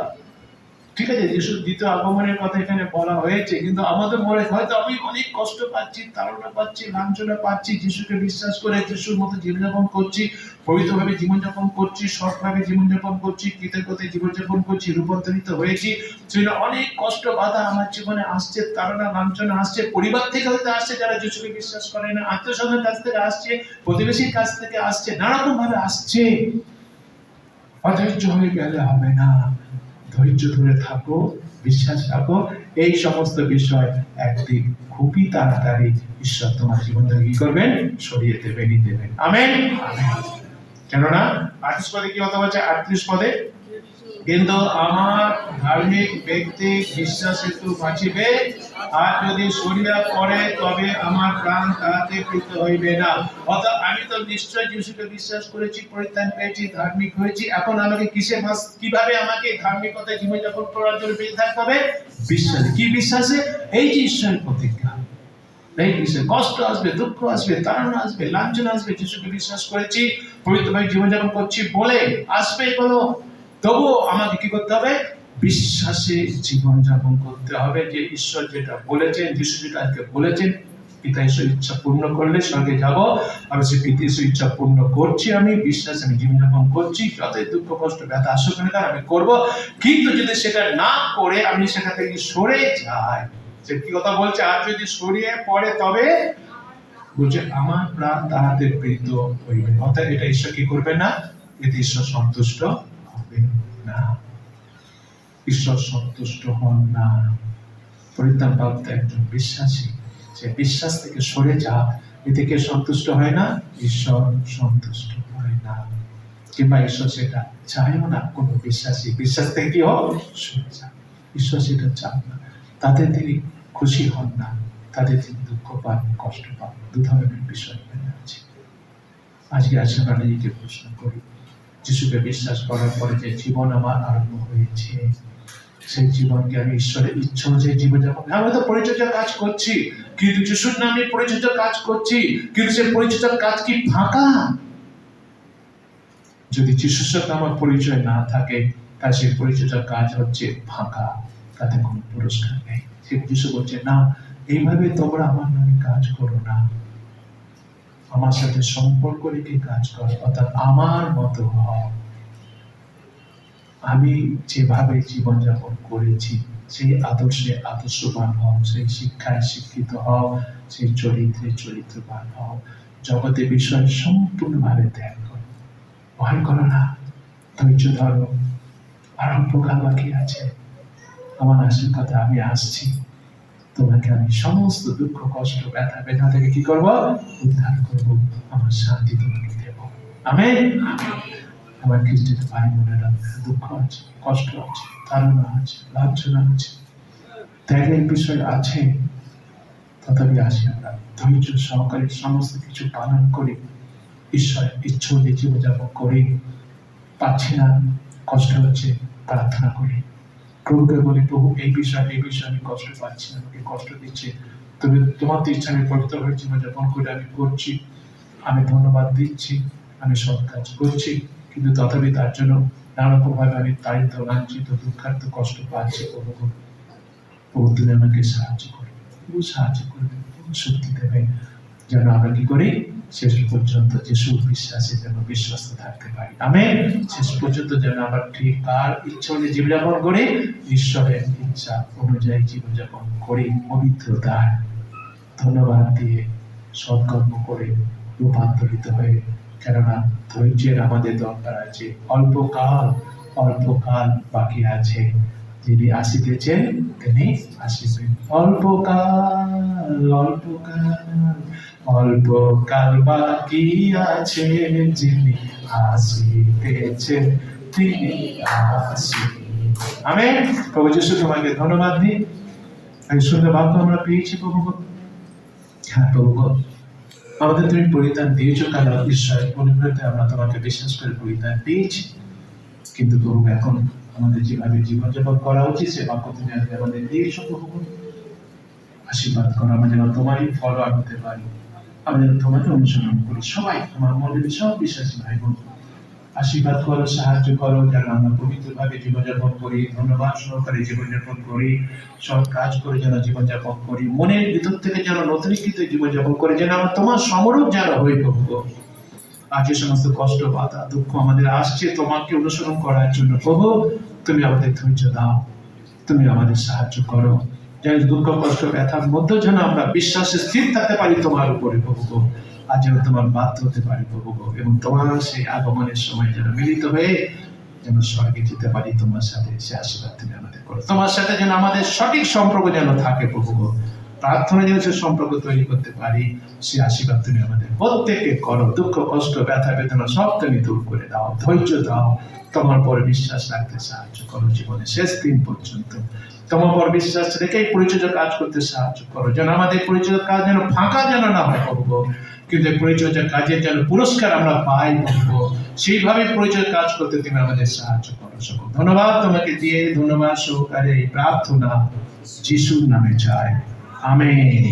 ঠিক আছে, যিশুর দ্বিতীয় আগমনের কথা এখানে বলা হয়েছে, কিন্তু আমাদের মনে হয়তো আমি অনেক কষ্ট পাচ্ছি, তাড়না পাচ্ছি, লাঞ্ছনা পাচ্ছি, যিশুকে বিশ্বাস করে যিশুর মতো জীবনযাপন করছি, পবিত্রভাবে জীবনযাপন করছি, সৎভাবে জীবনযাপন করছি, কৃতজ্ঞতায় জীবনযাপন করছি, রূপান্তরিত হয়েছি, সেটা অনেক কষ্ট বাধা আমার জীবনে আসছে, তাড়না লাঞ্ছনা আসছে, পরিবার থেকে হয়তো আসছে যারা যিশুকে বিশ্বাস করে না, আত্মীয়স্বজনের কাছ থেকে আসছে, প্রতিবেশীর কাছ থেকে আসছে, নানারকম ভাবে আসছে। অধৈর্য হয়ে গেলে হবে না, ধৈর্য ধরে থাকো, বিশ্বাস রাখো। এই সমস্ত বিষয় একদিন খুবই তাড়াতাড়ি ঈশ্বর তোমার জীবন থেকে কি করবেন? সরিয়ে দেবেনই দেবেন। Amen, amen. কেননা 38 পদে কি কথা বলছে? 38 পদে, কিন্তু আমার ধার্মিক ব্যক্তি বিশ্বাস হেতু বাঁচিবে, আর যদি সরিয়া পড়ে তবে আমার প্রাণ তাহাতে কৃত হইবে না। অর্থাৎ আমি তো নিশ্চয় যিশুকে বিশ্বাস করেছি, পরিত্রাণ পেয়েছি, ধার্মিক হয়েছি। এখন আমাকে কিভাবে আমাকে ধার্মিকতায় জীবনযাপন করার জন্য বেঁচে থাকতে হবে? বিশ্বাসে। কি বিশ্বাসে? এই যে ঈশ্বরের প্রতিজ্ঞা, এই বিষয়ে কষ্ট আসবে, দুঃখ আসবে, তাড়না আসবে, লাঞ্ছনা আসবে, যিশুকে বিশ্বাস করেছি, পবিত্রভাবে জীবনযাপন করছি বলে আসবে, বলো। তবুও আমাকে কি করতে হবে? বিশ্বাসে জীবনযাপন করতে হবে। যে ঈশ্বর যেটা বলেছেন, যিশু যেটা আজকে বলেছেন, পিতা ঈশ্বর ইচ্ছা পূর্ণ করলে স্বর্গে যাব, আমি সেই পিতা ঈশ্বর ইচ্ছা পূর্ণ করছি, আমি বিশ্বাসে আমি জীবনযাপন করছি। যতই দুঃখ কষ্ট ব্যথা আসুক না কেন আমি করবো। কিন্তু যদি সেটা না করে আমি সেখান থেকে সরে যাই, যে কি কথা বলছে? আর যদি সরিয়ে পড়ে তবে বলছে আমার প্রাণ তাহাতে প্রীত হইবে। অর্থাৎ এটা ঈশ্বর কি করবে না? এতে ঈশ্বর সন্তুষ্ট হবে না। ঈশ্বর সন্তুষ্ট হন না। পরিত্রাণপ্রাপ্ত একজন বিশ্বাসী, সে বিশ্বাস থেকে সরে যা, এতে কে সন্তুষ্ট হয় না? ঈশ্বর সন্তুষ্ট হয় না। কিংবা ঈশ্বর সেটা চায়ও না। কোন বিশ্বাসী বিশ্বাস থেকে কি হোক সরে যায়, ঈশ্বর সেটা চান না। তাতে তিনি খুশি হন না, তাদের তিনি দুঃখ পান, কষ্ট পান। দু ধরনের বিষয় আছে। আজকে আসে আমরা নিজেকে প্রশ্ন করি, যিশুকে বিশ্বাস করার পরে যে জীবন আমার আরম্ভ হয়েছে, সেই জীবনকে আমি ঈশ্বরের ইচ্ছা অনুযায়ী জীবনযাপন, আমি তো পরিচর্যার কাজ করছি, কিন্তু যিশুর নামে পরিচর্যার কাজ করছি, কিন্তু সেই পরিচর্যার কাজ কি ফাঁকা? যদি যিশুর সাথে আমার পরিচয় না থাকে, তার সেই পরিচর্যার কাজ হচ্ছে ফাঁকা, তাতে কোনো পুরস্কার নেই। সে যিশু বলছে না, এইভাবে তোমরা আমার নামে কাজ করো না, আমার সাথে সম্পর্ক রেখে কাজ করো, অর্থাৎ আমার মতো হও। আমি যেভাবে জীবনযাপন করেছি সেই আদর্শে আদর্শবান হও, সেই শিক্ষায় শিক্ষিত হও, সেই চরিত্রে চরিত্রবান হও। জগতের বিষয় সম্পূর্ণভাবে ত্যাগ করো, ভয় করো না, ধৈর্য ধরো। আরম্ভকাল বাকি আছে, আমার আসার কথা, আমি আসছি। তোমাকে আমি সমস্ত দুঃখ কষ্ট ব্যথা বেদনা থেকে কি করব? উদ্ধার করব, আমার শান্তি তোমাকে দেব। আমেন। আমার খ্রিস্টের ভাই বোনেরা দুঃখ আছে, কষ্ট আছে, তাড়না আছে, লাঞ্ছনা আছে, ত্যাগের বিষয় আছে, তথাপি আসি আমরা ধৈর্য সহকারে সমস্ত কিছু পালন করি, ঈশ্বরের ইচ্ছা দিয়ে জীবনযাপন করি। পাচ্ছি না, কষ্ট হচ্ছে, প্রার্থনা করি, প্রভুকে বলি, প্রভু এই বিষয়ে আমি কষ্ট পাচ্ছি, আমাকে কষ্ট দিচ্ছে, তবে তোমার তো ইচ্ছা আমি পবিত্র হয়ে জীবনযাপন করে আমি করছি, আমি ধন্যবাদ দিচ্ছি, আমি সৎ কাজ করছি, কিন্তু তথাপি তার জন্য নানা ভাবে আমি তাড়িত, লাঞ্ছিত, দুঃখার্থ, কষ্ট পাচ্ছি। প্রভু তুমি আমাকে সাহায্য করবে, প্রভু সাহায্য করবে, প্রভু শক্তি দেবে, যেন আমরা কি করি শেষ পর্যন্ত যিশুর বিশ্বাসে যেন বিশ্বস্ত থাকতে পারি। আমেন। শেষ পর্যন্ত যেন আমরা ঠিক তার ইচ্ছা অনুযায়ী জীবনযাপন করি, ঈশ্বরের ইচ্ছা অনুযায়ী জীবনযাপন করি, পবিত্রতার ধন্যবাদ দিয়ে সৎকর্ম করে রূপান্তরিত হয়ে। কেননা ধৈর্যের আমাদের দরকার আছে। অল্পকাল বাকি আছে, যিনি আসিতেছেন তিনি আসিবেন। অল্পকাল বাকি আছে, যিনি আসিতেছেন তিনি আসিবেন। আমেন। প্রভু যিশু তোমাকে ধন্যবাদ দিই, এই সুন্দর বাক্য আমরা পেয়েছি প্রভু। হ্যাঁ প্রভু, আমাদের তুমি পরিত্রাণ দিয়েছো, কারণ ঈশ্বরের অনুগ্রহে আমরা তোমাকে বিশ্বাস করে পরিত্রাণ পেয়েছি। কিন্তু প্রভু এখন আমাদের যেভাবে জীবনযাপন করা উচিত সে বাক্য তুমি আমাদের দিয়েছো প্রভু। আশীর্বাদ করো, আমরা যেন তোমারই ফলোয়ার হতে পারি, আমরা যেন তোমাকে অনুসরণ করি। সবাই আমার মন্ডলী সব বিশ্বাসী ভাই বোন আশীর্বাদ করো, সাহায্য করো, যেন আমরা পবিত্রভাবে জীবনযাপন করি, ধন্যবাদ সহকারে জীবনযাপন করি, সব কাজ করে যেন জীবনযাপন করি, মনের ভিতর থেকে যেন নতুনীকৃত জীবনযাপন করি, যেন আমরা তোমার সমরূপ যেন হই প্রভু। আজ যে সমস্ত কষ্ট, বাধা, দুঃখ আমাদের আসছে তোমাকে অনুসরণ করার জন্য প্রভু, তুমি আমাদের ধৈর্য দাও, তুমি আমাদের সাহায্য করো, যেন দুঃখ, কষ্ট, ব্যথার মধ্যে যেন আমরা বিশ্বাসে স্থির থাকতে পারি তোমার উপরে প্রভু। আজ যেন তোমার বাধ্য হতে পারি প্রভু, এবং তোমার সেই আগমনের সময় যেন মিলিত হয়ে যেন স্বর্গে যেতে পারি তোমার সাথে। সে আশীর্বাদ তুমি আমাদের করো, তোমার সাথে যেন আমাদের সঠিক সম্পর্ক যেন থাকে প্রভু। প্রার্থনা যেন সে সম্পর্ক তৈরি করতে পারি, সে আশীর্বাদ তুমি আমাদের প্রত্যেককে করো। দুঃখ, কষ্ট, ব্যথা, বেদনা সব তুমি দূর করে দাও, ধৈর্য দাও, তোমার পর বিশ্বাস রাখতে সাহায্য করো, জীবনের শেষ দিন পর্যন্ত তোমার পর বিশ্বাস রেখে পরিচর্যা কাজ করতে সাহায্য করো, যেন আমাদের পরিচর্যার কাজ যেন ফাঁকা যেন না হয় প্রভু, কিন্তু পরিচর্যা কাজের যেন পুরস্কার আমরা পাই প্রভু। সেইভাবে পরিচর্যা কাজ করতে তুমি আমাদের সাহায্য করো। সকল ধন্যবাদ তোমাকে দিয়ে ধন্যবাদ সহকারে এই প্রার্থনা যিশুর নামে চাই, আমেন।